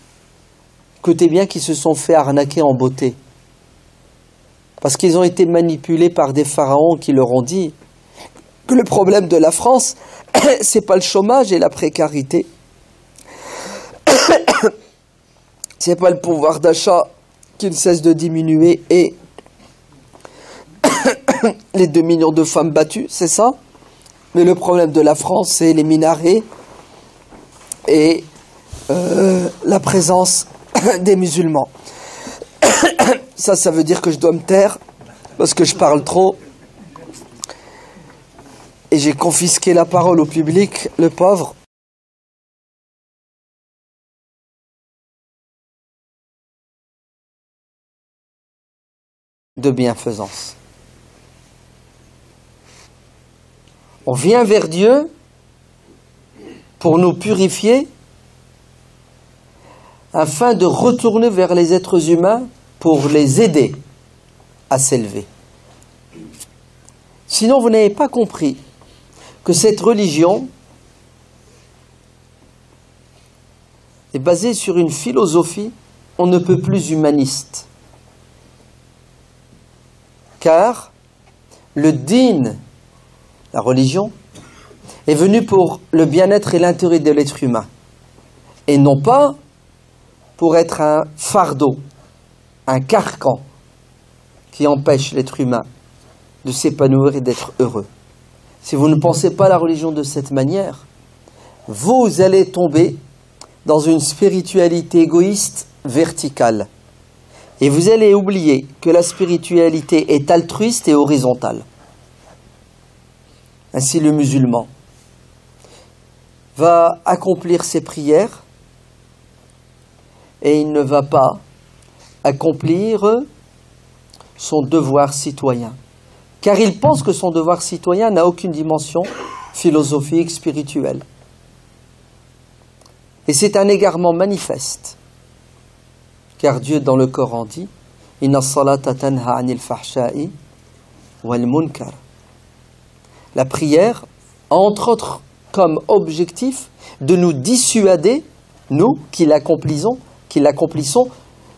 écoutez bien, qui se sont fait arnaquer en beauté. Parce qu'ils ont été manipulés par des pharaons qui leur ont dit que le problème de la France, c'est pas le chômage et la précarité. C'est pas le pouvoir d'achat qui ne cesse de diminuer et les 2 millions de femmes battues, c'est ça. Mais le problème de la France, c'est les minarets et la présence des musulmans. Ça veut dire que je dois me taire parce que je parle trop. Et j'ai confisqué la parole au public, le pauvre. De bienfaisance. On vient vers Dieu pour nous purifier afin de retourner vers les êtres humains pour les aider à s'élever. Sinon, vous n'avez pas compris que cette religion est basée sur une philosophie on ne peut plus humaniste. Car le din, la religion, est venu pour le bien-être et l'intérêt de l'être humain, et non pas pour être un fardeau, un carcan qui empêche l'être humain de s'épanouir et d'être heureux. Si vous ne pensez pas la religion de cette manière, vous allez tomber dans une spiritualité égoïste verticale. Et vous allez oublier que la spiritualité est altruiste et horizontale. Ainsi, le musulman va accomplir ses prières et il ne va pas accomplir son devoir citoyen. Car il pense que son devoir citoyen n'a aucune dimension philosophique, spirituelle. Et c'est un égarement manifeste. Car Dieu dans le Coran dit « Inna salata tanha anil fahsha'i wal munkar » La prière a entre autres comme objectif de nous dissuader, nous qui l'accomplissons,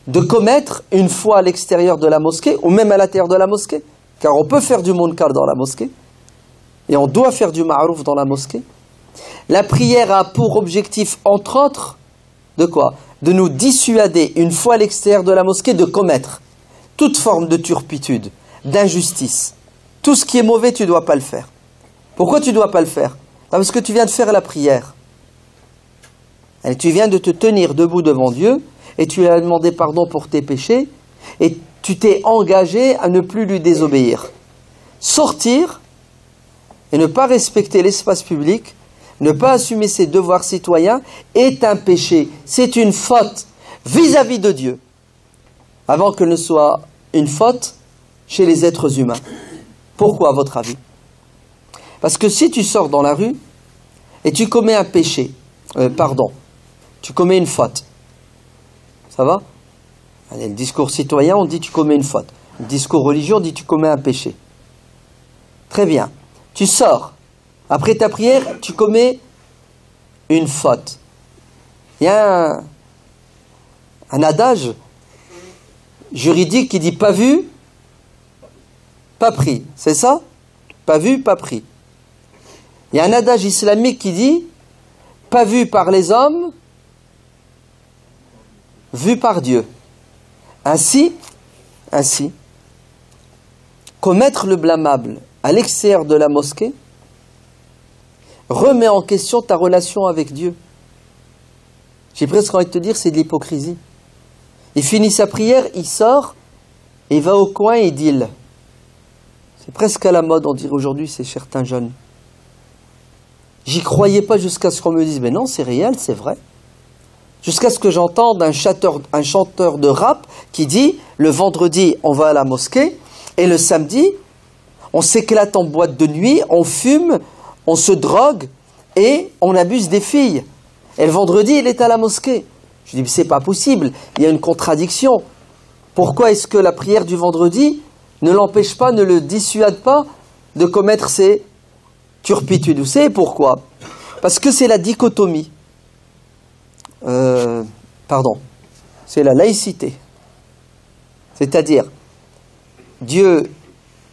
de commettre une fois à l'extérieur de la mosquée ou même à l'intérieur de la mosquée. Car on peut faire du munkar dans la mosquée et on doit faire du ma'rouf dans la mosquée. La prière a pour objectif, entre autres, de quoi? De nous dissuader, une fois à l'extérieur de la mosquée, de commettre toute forme de turpitude, d'injustice. Tout ce qui est mauvais, tu ne dois pas le faire. Pourquoi tu ne dois pas le faire? Parce que tu viens de faire la prière. Et tu viens de te tenir debout devant Dieu et tu lui as demandé pardon pour tes péchés et tu t'es engagé à ne plus lui désobéir. Sortir et ne pas respecter l'espace public, ne pas assumer ses devoirs citoyens est un péché. C'est une faute vis-à-vis de Dieu, avant que ne soit une faute chez les êtres humains. Pourquoi, à votre avis? Parce que si tu sors dans la rue et tu commets un péché, tu commets une faute, ça va? Allez, le discours citoyen, on dit tu commets une faute. Le discours religieux, on dit tu commets un péché. Très bien. Tu sors. Après ta prière, tu commets une faute. Il y a un adage juridique qui dit pas vu, pas pris. C'est ça? Pas vu, pas pris. Il y a un adage islamique qui dit pas vu par les hommes, vu par Dieu. Ainsi, commettre le blâmable à l'extérieur de la mosquée remet en question ta relation avec Dieu. J'ai presque envie de te dire, c'est de l'hypocrisie. Il finit sa prière, il sort, et il va au coin et deal. C'est presque à la mode, on dirait aujourd'hui, c'est certains jeunes. J'y croyais pas jusqu'à ce qu'on me dise, mais non, c'est réel, c'est vrai. Jusqu'à ce que j'entende un chanteur de rap qui dit, le vendredi, on va à la mosquée, et le samedi, on s'éclate en boîte de nuit, on fume, on se drogue, et on abuse des filles. Et le vendredi, il est à la mosquée. Je dis, mais c'est pas possible, il y a une contradiction. Pourquoi est-ce que la prière du vendredi ne l'empêche pas, ne le dissuade pas de commettre ces turpitudes? Vous savez pourquoi? Parce que c'est la dichotomie. C'est la laïcité. C'est-à-dire, Dieu,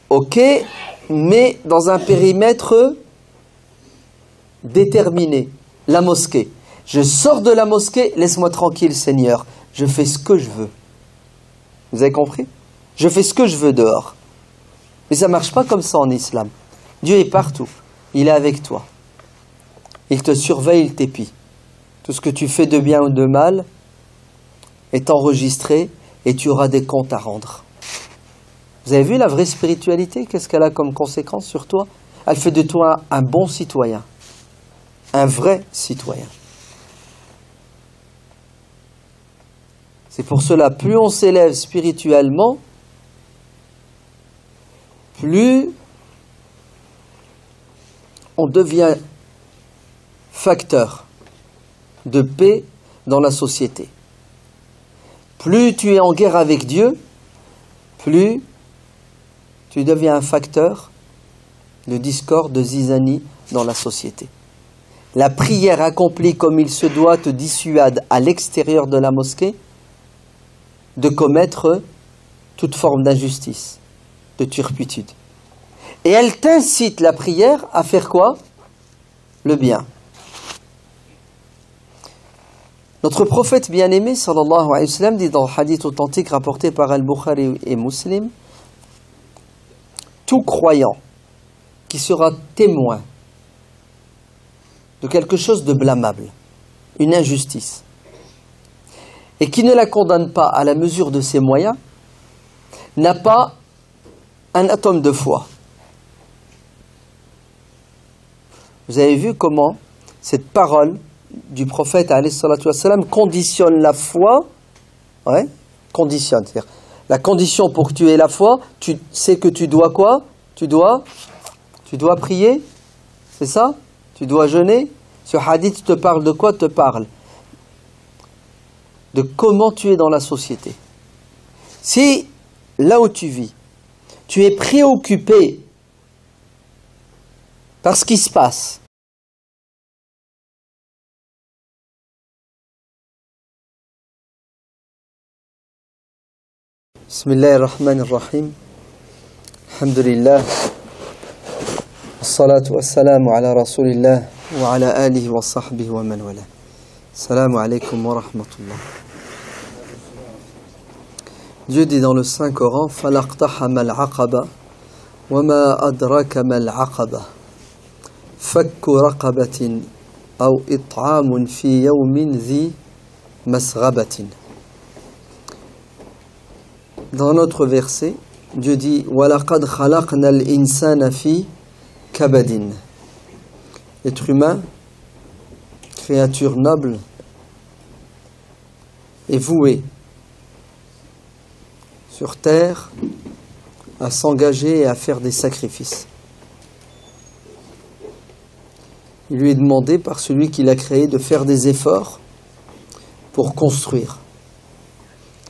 ok, mais dans un périmètre déterminé. La mosquée. Je sors de la mosquée, laisse-moi tranquille, Seigneur. Je fais ce que je veux. Vous avez compris? Je fais ce que je veux dehors. Mais ça ne marche pas comme ça en islam. Dieu est partout. Il est avec toi. Il te surveille, il t'épie. Tout ce que tu fais de bien ou de mal est enregistré et tu auras des comptes à rendre. Vous avez vu la vraie spiritualité? Qu'est-ce qu'elle a comme conséquence sur toi? Elle fait de toi un bon citoyen. Un vrai citoyen. C'est pour cela, plus on s'élève spirituellement, plus on devient facteur de paix dans la société. Plus tu es en guerre avec Dieu, plus tu deviens un facteur de discorde, de zizanie dans la société. La prière accomplie comme il se doit te dissuade à l'extérieur de la mosquée de commettre toute forme d'injustice, de turpitude. Et elle t'incite, la prière, à faire quoi? Le bien. Notre prophète bien-aimé, sallallahu alayhi wa sallam, dit dans le hadith authentique rapporté par Al-Bukhari et Muslim, tout croyant qui sera témoin de quelque chose de blâmable, une injustice, et qui ne la condamne pas à la mesure de ses moyens, n'a pas un atome de foi. Vous avez vu comment cette parole du prophète alayhi salatu wassalam conditionne la foi, conditionne, c'est-à-dire la condition pour que tu aies la foi, tu sais que tu dois quoi? Tu dois prier, c'est ça? Tu dois jeûner. Ce hadith te parle de quoi? Te parle de comment tu es dans la société. Si là où tu vis, tu es préoccupé par ce qui se passe, Bismillahirrahmanirrahim. Alhamdulillah. As-salatu was-salamu ala rasulillah wa ala alihi wa sahbihi wa man wala. Assalamu alaikum wa rahmatullah. Dieu dit dans le Saint-Coran, فَلَقْتَحَمَ الْعَقَبَةَ وَمَا أَدْرَكَ مَا الْعَقَبَةَ فَكُّ رَقَبَةٍ أَوْ إِطْعَامٌ فِي يَوْمٍ ذِي مَسْغَبَةٍ. Dans notre verset, Dieu dit وَلَقَدْ خَلَقْنَا الْإِنسَانَ فِي كَبَدٍ. Être humain, créature noble, est voué sur terre à s'engager et à faire des sacrifices. Il lui est demandé par celui qui l'a créé de faire des efforts pour construire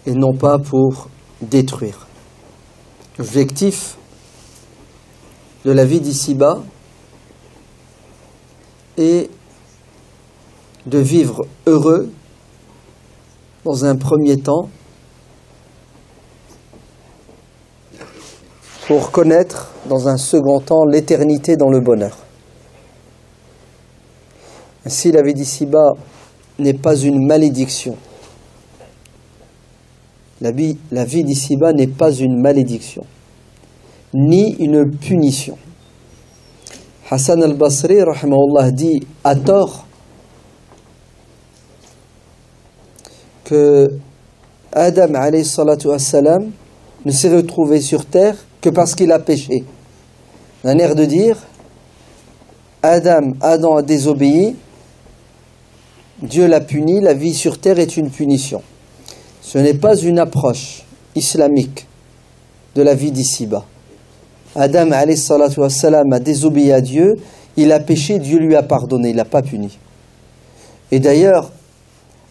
et non pas pour détruire. L'objectif de la vie d'ici-bas est de vivre heureux dans un premier temps pour connaître dans un second temps l'éternité dans le bonheur. Ainsi, la vie d'ici-bas n'est pas une malédiction. La vie d'ici-bas n'est pas une malédiction, ni une punition. Hassan al-Basri, rahimahullah, dit à tort que Adam, alayhi salatu wassalam, ne s'est retrouvé sur terre que parce qu'il a péché. Un air de dire, Adam a désobéi, Dieu l'a puni, la vie sur terre est une punition. Ce n'est pas une approche islamique de la vie d'ici-bas. Adam, alayhi salatu wassalam, a désobéi à Dieu, il a péché, Dieu lui a pardonné, il ne l'a pas puni. Et d'ailleurs,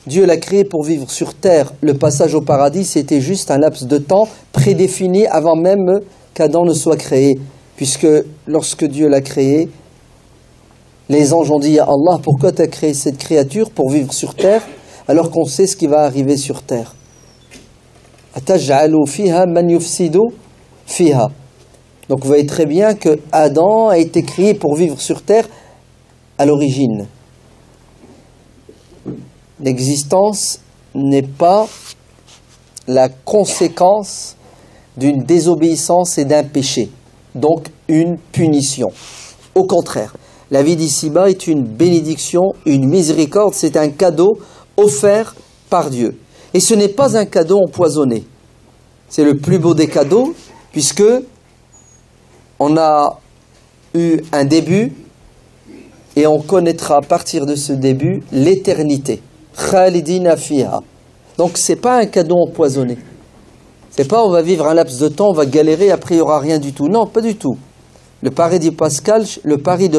Dieu l'a créé pour vivre sur terre. Le passage au paradis, c'était juste un laps de temps prédéfini avant même qu'Adam ne soit créé. Puisque lorsque Dieu l'a créé, les anges ont dit à Allah, pourquoi tu as créé cette créature pour vivre sur terre alors qu'on sait ce qui va arriver sur terre? Ataj'alu fiha man yufsidu fiha. Donc vous voyez très bien que Adam a été créé pour vivre sur terre à l'origine. L'existence n'est pas la conséquence d'une désobéissance et d'un péché, donc une punition. Au contraire, la vie d'ici-bas est une bénédiction, une miséricorde, c'est un cadeau offert par Dieu. Et ce n'est pas un cadeau empoisonné. C'est le plus beau des cadeaux, puisque on a eu un début et on connaîtra à partir de ce début l'éternité. Khalidina fiha. Donc c'est pas un cadeau empoisonné. C'est pas on va vivre un laps de temps, on va galérer, après il n'y aura rien du tout. Non, pas du tout. Le pari de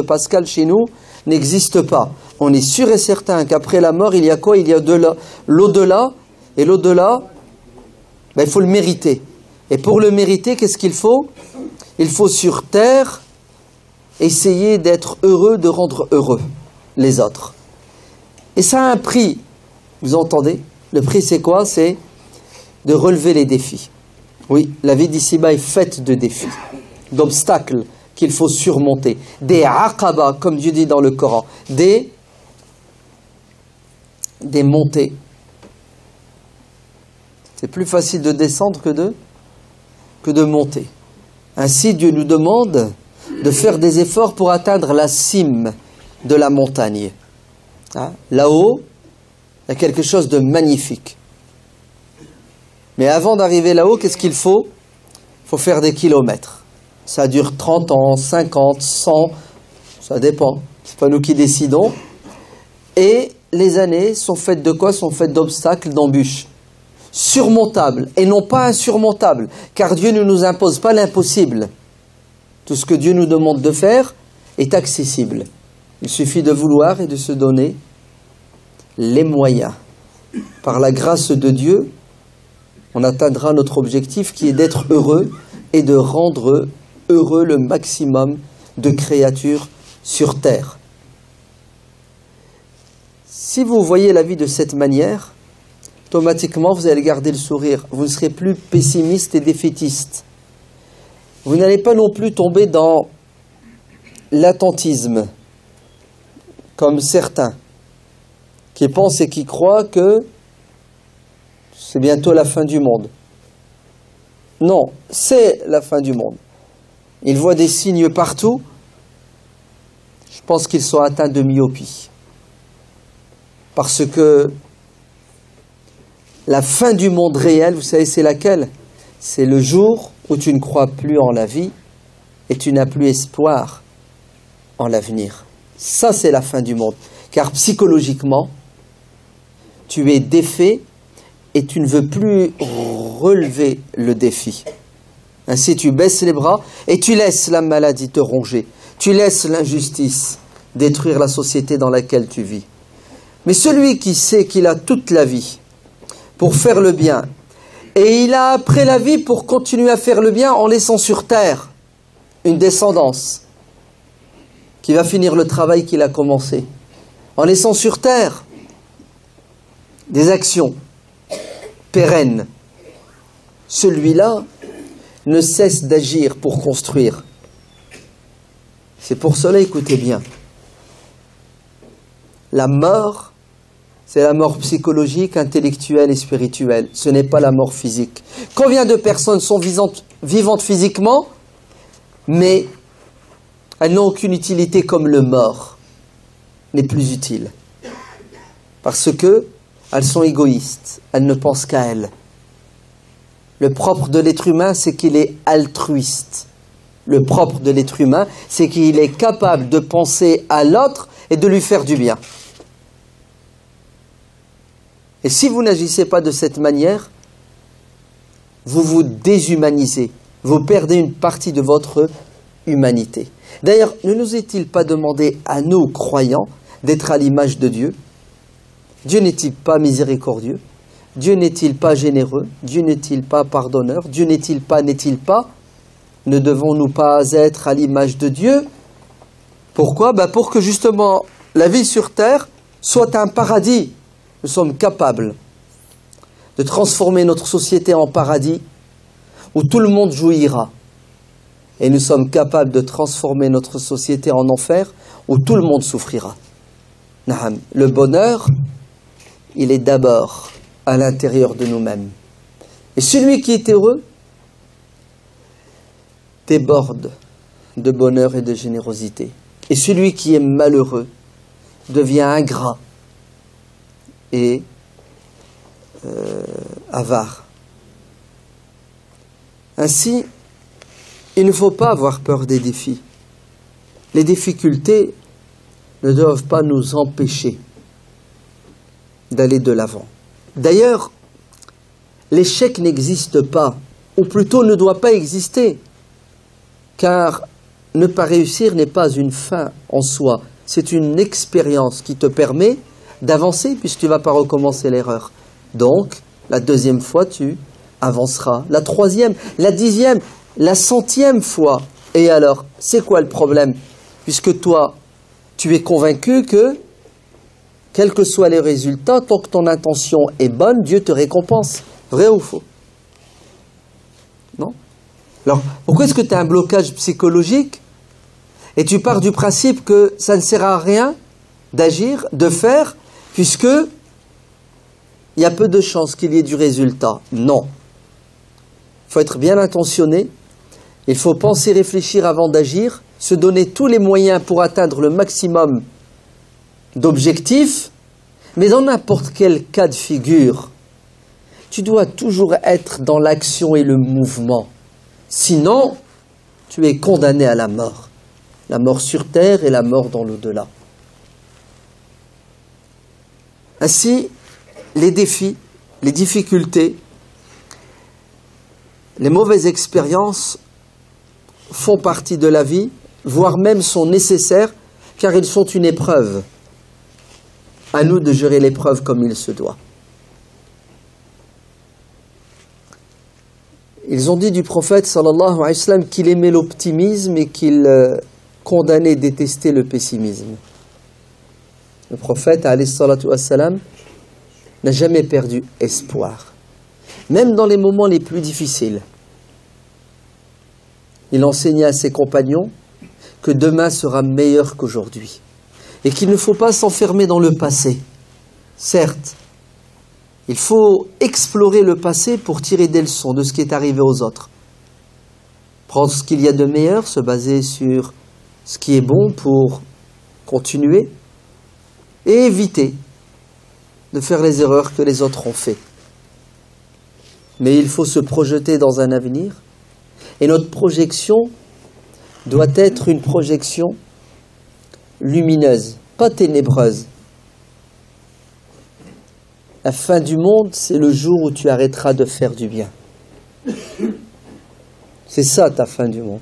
Pascal chez nous n'existe pas. On est sûr et certain qu'après la mort, il y a quoi? Il y a l'au-delà. Et l'au-delà, il faut le mériter. Et pour le mériter, qu'est-ce qu'il faut? Il faut sur terre essayer d'être heureux, de rendre heureux les autres. Et ça a un prix, vous entendez? Le prix c'est quoi? C'est de relever les défis. Oui, la vie d'ici-bas est faite de défis, d'obstacles qu'il faut surmonter, des aqaba, comme Dieu dit dans le Coran, des montées. C'est plus facile de descendre que de monter. Ainsi, Dieu nous demande de faire des efforts pour atteindre la cime de la montagne. Là-haut, il y a quelque chose de magnifique. Mais avant d'arriver là-haut, qu'est-ce qu'il faut? Il faut faire des kilomètres. Ça dure 30 ans, 50, 100, ça dépend. C'est pas nous qui décidons. Et les années sont faites de quoi? Sont faites d'obstacles, d'embûches. Surmontables et non pas insurmontables. Car Dieu ne nous impose pas l'impossible. Tout ce que Dieu nous demande de faire est accessible. Il suffit de vouloir et de se donner les moyens. Par la grâce de Dieu, on atteindra notre objectif qui est d'être heureux et de rendre heureux le maximum de créatures sur terre. Si vous voyez la vie de cette manière, automatiquement vous allez garder le sourire. Vous ne serez plus pessimiste et défaitiste. Vous n'allez pas non plus tomber dans l'attentisme, comme certains qui pensent et qui croient que c'est bientôt la fin du monde. Non, c'est la fin du monde. Ils voient des signes partout. Je pense qu'ils sont atteints de myopie. Parce que la fin du monde réel, vous savez c'est laquelle? C'est le jour où tu ne crois plus en la vie et tu n'as plus espoir en l'avenir. Ça c'est la fin du monde. Car psychologiquement, tu es défait et tu ne veux plus relever le défi. Ainsi tu baisses les bras et tu laisses la maladie te ronger. Tu laisses l'injustice détruire la société dans laquelle tu vis. Mais celui qui sait qu'il a toute la vie pour faire le bien, et il a après la vie pour continuer à faire le bien en laissant sur terre une descendance qui va finir le travail qu'il a commencé, en laissant sur terre des actions pérennes, celui-là ne cesse d'agir pour construire. C'est pour cela, écoutez bien, la mort, c'est la mort psychologique, intellectuelle et spirituelle. Ce n'est pas la mort physique. Combien de personnes sont vivantes physiquement, mais Elles n'ont aucune utilité comme le mort n'est plus utile. Parce que elles sont égoïstes, elles ne pensent qu'à elles. Le propre de l'être humain, c'est qu'il est altruiste. Le propre de l'être humain, c'est qu'il est capable de penser à l'autre et de lui faire du bien. Et si vous n'agissez pas de cette manière, vous vous déshumanisez, vous perdez une partie de votre humanité. D'ailleurs, ne nous est-il pas demandé à nous, croyants, d'être à l'image de Dieu? Dieu n'est-il pas miséricordieux? Dieu n'est-il pas généreux? Dieu n'est-il pas pardonneur? Dieu n'est-il pas? Ne devons-nous pas être à l'image de Dieu? Pourquoi? Pour que justement la vie sur terre soit un paradis. Nous sommes capables de transformer notre société en paradis où tout le monde jouira. Et nous sommes capables de transformer notre société en enfer où tout le monde souffrira. Le bonheur, il est d'abord à l'intérieur de nous-mêmes. Et celui qui est heureux déborde de bonheur et de générosité. Et celui qui est malheureux devient ingrat et avare. Ainsi, il ne faut pas avoir peur des défis. Les difficultés ne doivent pas nous empêcher d'aller de l'avant. D'ailleurs, l'échec n'existe pas, ou plutôt ne doit pas exister, car ne pas réussir n'est pas une fin en soi, c'est une expérience qui te permet d'avancer puisque tu ne vas pas recommencer l'erreur. Donc, la deuxième fois, tu avanceras. La troisième, la 10e, la 100e fois. Et alors, c'est quoi le problème? Puisque toi, tu es convaincu que, quels que soient les résultats, tant que ton intention est bonne, Dieu te récompense. Vrai ou faux? Non? Alors, pourquoi est-ce que tu as un blocage psychologique et tu pars du principe que ça ne sert à rien d'agir, de faire, puisque il y a peu de chances qu'il y ait du résultat? Non. Il faut être bien intentionné, il faut penser, réfléchir avant d'agir, se donner tous les moyens pour atteindre le maximum d'objectifs, mais dans n'importe quel cas de figure, tu dois toujours être dans l'action et le mouvement. Sinon, tu es condamné à la mort sur terre et la mort dans l'au-delà. Ainsi, les défis, les difficultés, les mauvaises expériences font partie de la vie, voire même sont nécessaires, car ils sont une épreuve. À nous de gérer l'épreuve comme il se doit. Ils ont dit du prophète sallallahu alayhi wa sallam qu'il aimait l'optimisme et qu'il condamnait et détestait le pessimisme. Le prophète alayhi salatu wa sallam n'a jamais perdu espoir, même dans les moments les plus difficiles. Il enseignait à ses compagnons que demain sera meilleur qu'aujourd'hui et qu'il ne faut pas s'enfermer dans le passé. Certes, il faut explorer le passé pour tirer des leçons de ce qui est arrivé aux autres. Prendre ce qu'il y a de meilleur, se baser sur ce qui est bon pour continuer et éviter de faire les erreurs que les autres ont fait. Mais il faut se projeter dans un avenir et notre projection doit être une projection lumineuse, pas ténébreuse. La fin du monde, c'est le jour où tu arrêteras de faire du bien. C'est ça ta fin du monde.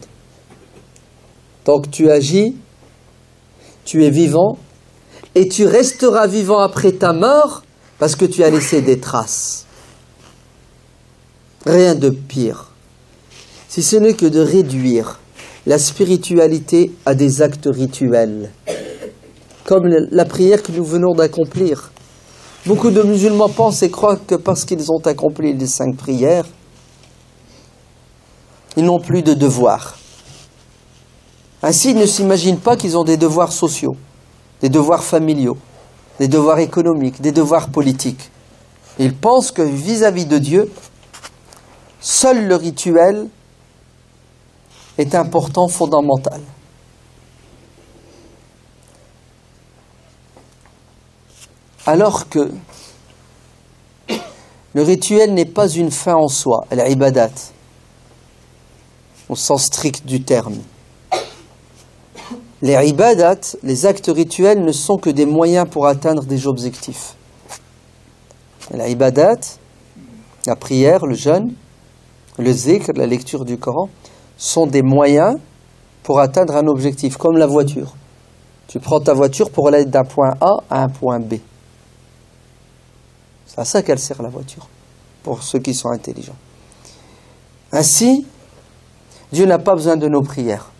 Tant que tu agis, tu es vivant, et tu resteras vivant après ta mort parce que tu as laissé des traces. Rien de pire, si ce n'est que de réduire la spiritualité à des actes rituels, comme la prière que nous venons d'accomplir. Beaucoup de musulmans pensent et croient que parce qu'ils ont accompli les 5 prières, ils n'ont plus de devoirs. Ainsi, ils ne s'imaginent pas qu'ils ont des devoirs sociaux, des devoirs familiaux, des devoirs économiques, des devoirs politiques. Ils pensent que vis-à-vis de Dieu, seul le rituel est important, fondamental. Alors que le rituel n'est pas une fin en soi, l'ibadat, au sens strict du terme. Les ibadat, les actes rituels, ne sont que des moyens pour atteindre des objectifs. L'ibadat, la prière, le jeûne, le zikr, la lecture du Coran, sont des moyens pour atteindre un objectif, comme la voiture. Tu prends ta voiture pour aller d'un point A à un point B. C'est à ça qu'elle sert la voiture, pour ceux qui sont intelligents. Ainsi, Dieu n'a pas besoin de nos prières.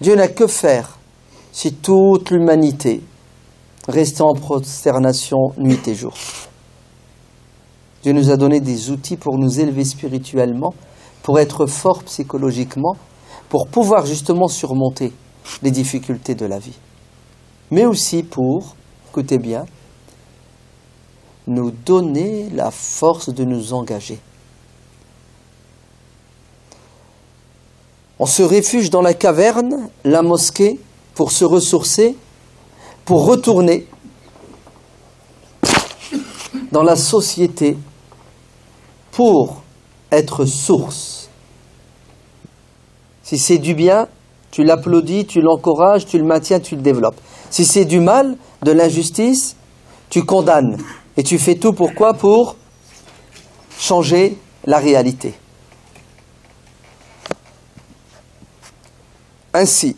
Dieu n'a que faire si toute l'humanité restait en prosternation nuit et jour. Dieu nous a donné des outils pour nous élever spirituellement, pour être forts psychologiquement, pour pouvoir justement surmonter les difficultés de la vie. Mais aussi pour, écoutez bien, nous donner la force de nous engager. On se réfugie dans la caverne, la mosquée, pour se ressourcer, pour retourner dans la société, pour être source. Si c'est du bien, tu l'applaudis, tu l'encourages, tu le maintiens, tu le développes. Si c'est du mal, de l'injustice, tu condamnes. Et tu fais tout pourquoi? Pour changer la réalité. Ainsi,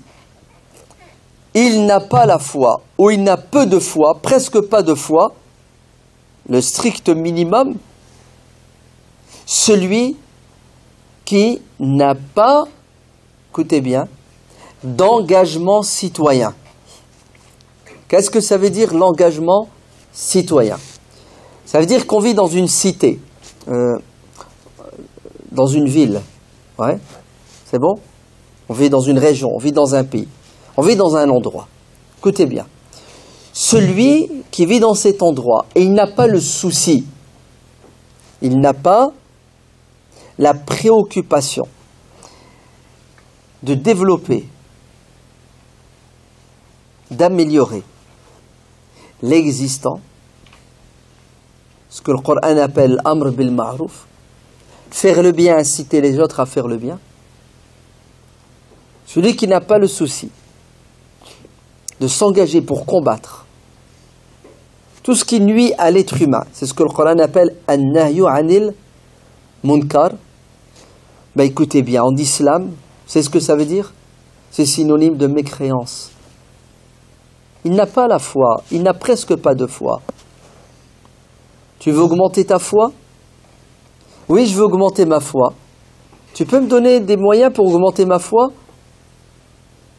il n'a pas la foi, ou il n'a peu de foi, presque pas de foi, le strict minimum, celui qui n'a pas, écoutez bien, d'engagement citoyen. Qu'est-ce que ça veut dire l'engagement citoyen? Ça veut dire qu'on vit dans une cité, dans une ville, ouais, c'est bon? On vit dans une région, on vit dans un pays, on vit dans un endroit. Écoutez bien, celui qui vit dans cet endroit et il n'a pas le souci, il n'a pas la préoccupation de développer, d'améliorer l'existant, ce que le Coran appelle Amr bil Ma'ruf, faire le bien, inciter les autres à faire le bien. Celui qui n'a pas le souci de s'engager pour combattre tout ce qui nuit à l'être humain, c'est ce que le Coran appelle An-Nahyu Anil Munkar. Ben écoutez bien, en islam, c'est ce que ça veut dire? C'est synonyme de mécréance. Il n'a pas la foi, il n'a presque pas de foi. Tu veux augmenter ta foi? Oui, je veux augmenter ma foi. Tu peux me donner des moyens pour augmenter ma foi?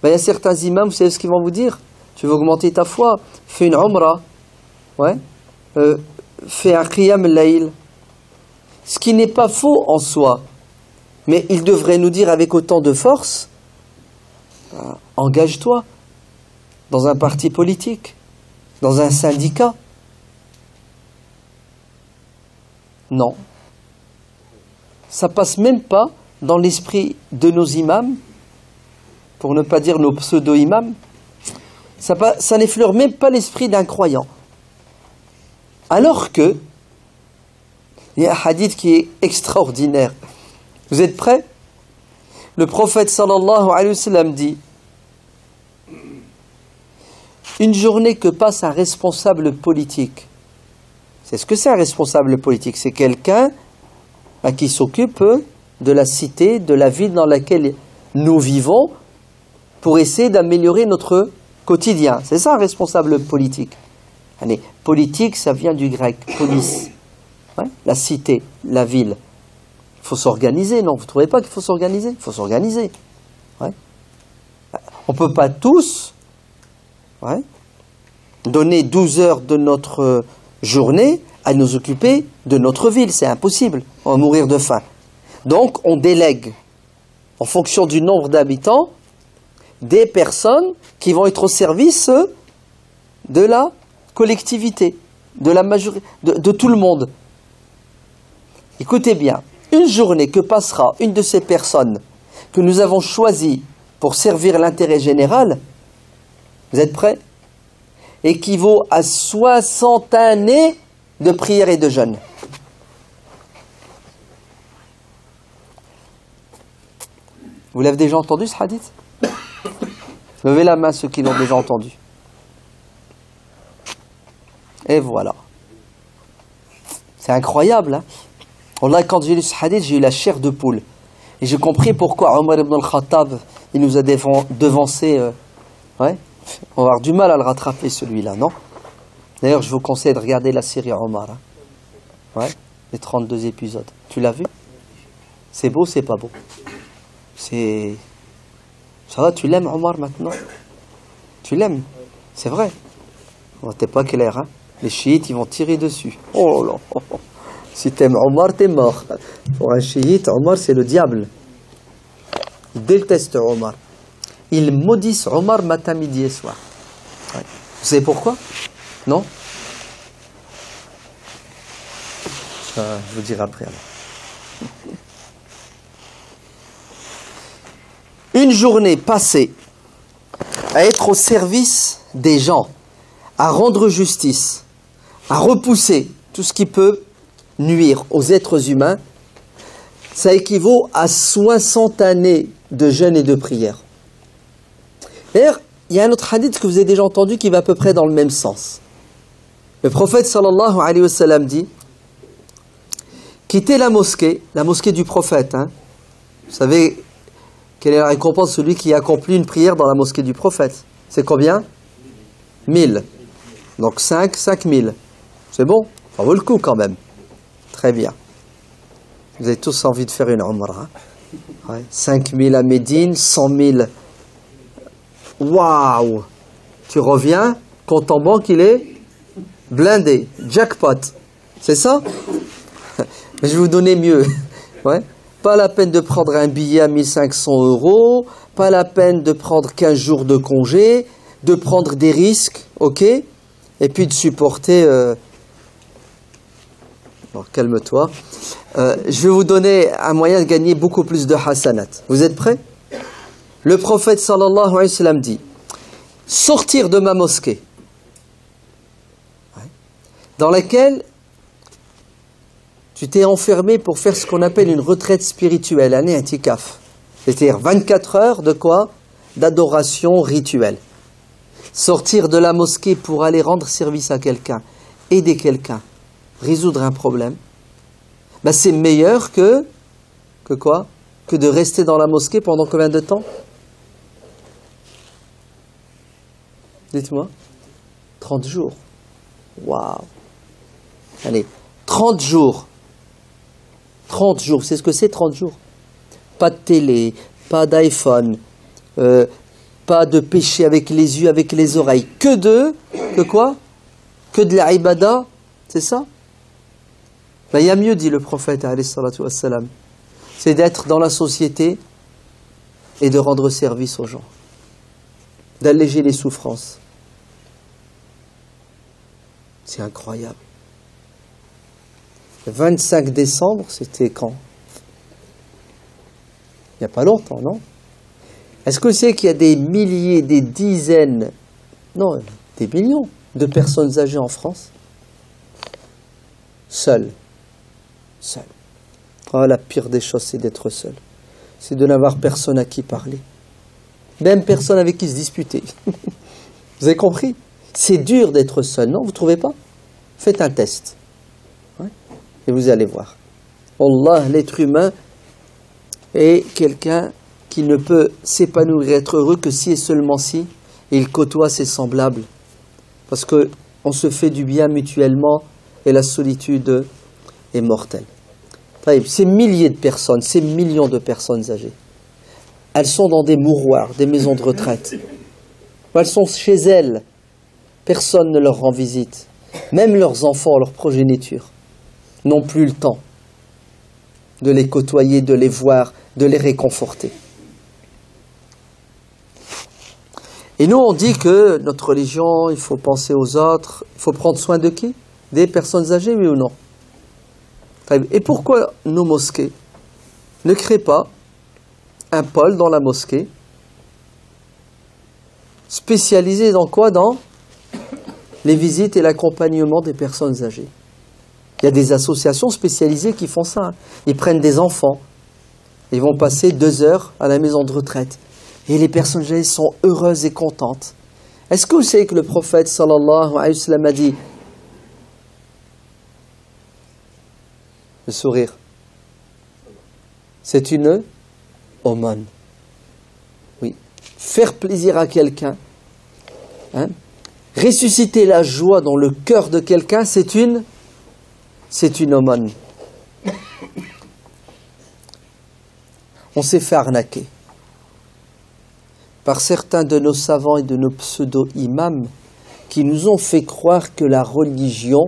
Ben, il y a certains imams, vous savez ce qu'ils vont vous dire? Tu veux augmenter ta foi? Fais une umrah. Ouais. Fais un qiyam al-layl. Ce qui n'est pas faux en soi. Mais il devrait nous dire avec autant de force, engage-toi dans un parti politique, dans un syndicat. Non. Ça passe même pas dans l'esprit de nos imams, pour ne pas dire nos pseudo-imams. Ça n'effleure même pas l'esprit d'un croyant. Alors que, il y a un hadith qui est extraordinaire. Vous êtes prêts? Le prophète sallallahu alayhi wa sallam dit: une journée que passe un responsable politique. C'est ce que c'est un responsable politique. C'est quelqu'un qui s'occupe de la cité, de la ville dans laquelle nous vivons, pour essayer d'améliorer notre quotidien. C'est ça un responsable politique. Allez, politique, ça vient du grec, polis. Ouais, la cité, la ville. Il faut s'organiser, non? Vous ne trouvez pas qu'il faut s'organiser? Il faut s'organiser. Ouais. On ne peut pas tous donner 12 heures de notre journée à nous occuper de notre ville. C'est impossible. On va mourir de faim. Donc, on délègue, en fonction du nombre d'habitants, des personnes qui vont être au service de la collectivité, de la majorité, de tout le monde. Écoutez bien, une journée que passera une de ces personnes que nous avons choisies pour servir l'intérêt général, vous êtes prêts? équivaut à 60 années de prière et de jeûne. Vous l'avez déjà entendu ce hadith? Levez la main ceux qui l'ont déjà entendu. Et voilà. C'est incroyable, hein? Wallah, quand j'ai lu ce hadith, j'ai eu la chair de poule. Et j'ai compris pourquoi Omar ibn al-Khattab, il nous a devancé. Ouais. On va avoir du mal à le rattraper celui-là, non? D'ailleurs, je vous conseille de regarder la série Omar. Hein? Ouais. Les 32 épisodes. Tu l'as vu? C'est beau, c'est pas beau? C'est... Ça va, tu l'aimes Omar maintenant? Tu l'aimes? C'est vrai. Oh, t'es pas clair, hein? Les chiites, ils vont tirer dessus. Oh là là. Si t'aimes Omar, t'es mort. Pour un chiite, Omar, c'est le diable. Ils détestent Omar. Ils maudissent Omar matin, midi et soir. Ouais. Vous savez pourquoi? Non? Je vous dirai après alors. Une journée passée à être au service des gens, à rendre justice, à repousser tout ce qui peut nuire aux êtres humains, ça équivaut à 60 années de jeûne et de prière. D'ailleurs, il y a un autre hadith que vous avez déjà entendu qui va à peu près dans le même sens. Le prophète sallallahu alayhi wa sallam dit: quittez la mosquée du prophète. Hein. Vous savez quelle est la récompense de celui qui accomplit une prière dans la mosquée du prophète? C'est combien? 1000. Donc 5000. C'est bon? Ça vaut le coup quand même. Très bien. Vous avez tous envie de faire une umrah. Hein? Ouais. 5000 à Médine, 100 000. Waouh! Tu reviens, compte en banque, il est blindé. Jackpot. C'est ça? Mais je vais vous donner mieux. Ouais. Pas la peine de prendre un billet à 1500 €, pas la peine de prendre 15 jours de congé, de prendre des risques, ok? Et puis de supporter... Alors, calme-toi. Je vais vous donner un moyen de gagner beaucoup plus de hasanat. Vous êtes prêts? Le prophète sallallahu alayhi wa sallam dit: sortir de ma mosquée, dans laquelle tu t'es enfermé pour faire ce qu'on appelle une retraite spirituelle, un i'tikaf. C'est-à-dire 24 heures de quoi? D'adoration rituelle. Sortir de la mosquée pour aller rendre service à quelqu'un, aider quelqu'un, résoudre un problème, ben c'est meilleur que quoi? Que de rester dans la mosquée pendant combien de temps? Dites-moi. 30 jours. Waouh. Allez, 30 jours. 30 jours, c'est ce que c'est 30 jours? Pas de télé, pas d'iPhone, pas de péché avec les yeux, avec les oreilles. Que quoi? Que de la ibada, c'est ça? Ben, il y a mieux, dit le prophète, alayhi salatu wassalam. C'est d'être dans la société et de rendre service aux gens. D'alléger les souffrances. C'est incroyable. Le 25 décembre, c'était quand? Il n'y a pas longtemps, non? Est-ce que c'est qu'il y a des milliers, des dizaines, non, des millions de personnes âgées en France? Seules. Seules. Oh, la pire des choses, c'est d'être seul. C'est de n'avoir personne à qui parler. Même personne avec qui se disputer. Vous avez compris? C'est dur d'être seul, non? Vous ne trouvez pas? Faites un test. Ouais. Et vous allez voir. Allah, l'être humain, est quelqu'un qui ne peut s'épanouir et être heureux que si et seulement si il côtoie ses semblables. Parce qu'on se fait du bien mutuellement et la solitude est mortelle. Ces milliers de personnes, ces millions de personnes âgées, elles sont dans des mouroirs, des maisons de retraite. Elles sont chez elles. Personne ne leur rend visite. Même leurs enfants, leur progéniture, n'ont plus le temps de les côtoyer, de les voir, de les réconforter. Et nous, on dit que notre religion, il faut penser aux autres, il faut prendre soin de qui? Des personnes âgées, oui ou non? Et pourquoi nos mosquées ne créent pas un pôle dans la mosquée spécialisé dans quoi? Dans les visites et l'accompagnement des personnes âgées. Il y a des associations spécialisées qui font ça. Ils prennent des enfants, ils vont passer 2 heures à la maison de retraite. Et les personnes âgées sont heureuses et contentes. Est-ce que vous savez que le prophète sallallahu alayhi wa sallam a dit, le sourire, c'est une aumône. Oui. Faire plaisir à quelqu'un, ressusciter la joie dans le cœur de quelqu'un, c'est une aumône. On s'est fait arnaquer par certains de nos savants et de nos pseudo-imams qui nous ont fait croire que la religion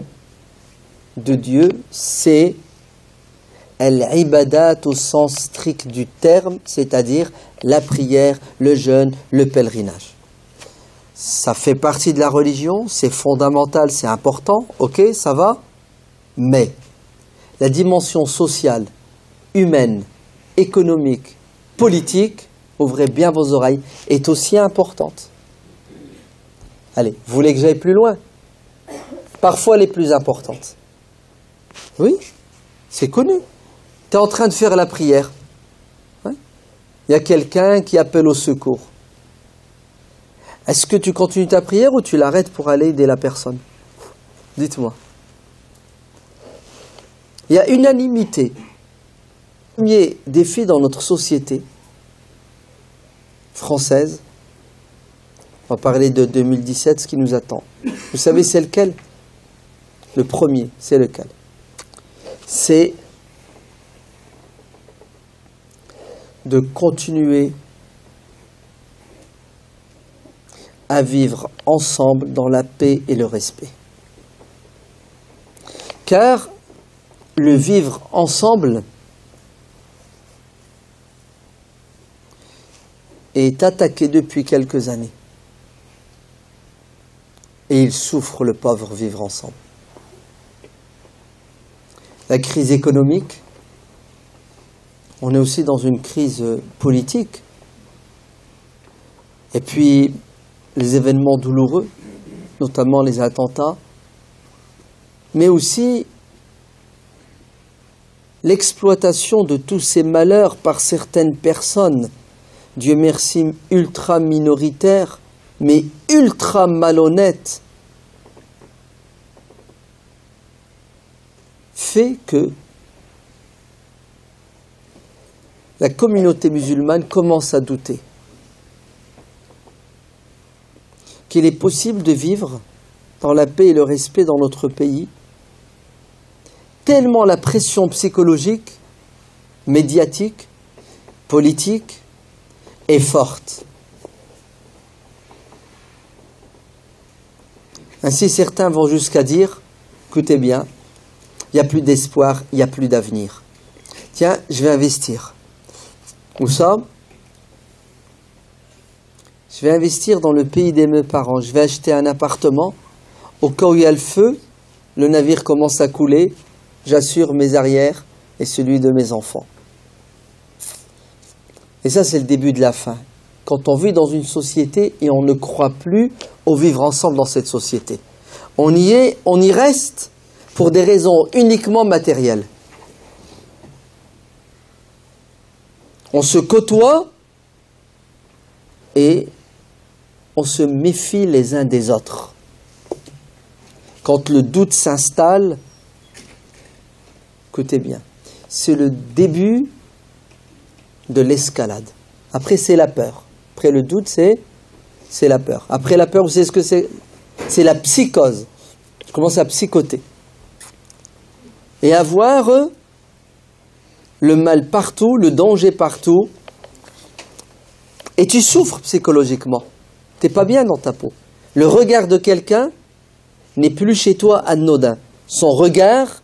de Dieu, c'est al-ibadat au sens strict du terme, c'est-à-dire la prière, le jeûne, le pèlerinage. Ça fait partie de la religion, c'est fondamental, c'est important, ok, ça va, mais la dimension sociale, humaine, économique, politique, ouvrez bien vos oreilles, est aussi importante. Allez, vous voulez que j'aille plus loin? Parfois les plus importantes. Oui, c'est connu. Tu es en train de faire la prière. Il y a quelqu'un qui appelle au secours. Est-ce que tu continues ta prière ou tu l'arrêtes pour aller aider la personne? Dites-moi. Il y a unanimité. Le premier défi dans notre société française, on va parler de 2017, ce qui nous attend. Vous savez c'est lequel? Le premier, c'est lequel? C'est de continuer à vivre ensemble dans la paix et le respect. Car le vivre ensemble est attaqué depuis quelques années. Et il souffre, le pauvre, vivre ensemble. La crise économique, on est aussi dans une crise politique. Et puis, les événements douloureux, notamment les attentats, mais aussi l'exploitation de tous ces malheurs par certaines personnes, Dieu merci, ultra minoritaires, mais ultra malhonnêtes, fait que la communauté musulmane commence à douter qu'il est possible de vivre dans la paix et le respect dans notre pays, tellement la pression psychologique, médiatique, politique est forte. Ainsi, certains vont jusqu'à dire, écoutez bien, il n'y a plus d'espoir, il n'y a plus d'avenir. Tiens, je vais investir. Où ça? Je vais investir dans le pays de mes parents. Je vais acheter un appartement. Au cas où il y a le feu, le navire commence à couler. J'assure mes arrières et celui de mes enfants. Et ça, c'est le début de la fin. Quand on vit dans une société et on ne croit plus au vivre ensemble dans cette société. On y reste pour des raisons uniquement matérielles. On se côtoie et on se méfie les uns des autres. Quand le doute s'installe, écoutez bien, c'est le début de l'escalade. Après, c'est la peur. Après le doute, c'est la peur. Après la peur, vous savez ce que c'est? C'est la psychose. Je commence à psychoter. Et à voir le mal partout, le danger partout. Et tu souffres psychologiquement. Tu n'es pas bien dans ta peau. Le regard de quelqu'un n'est plus chez toi anodin. Son regard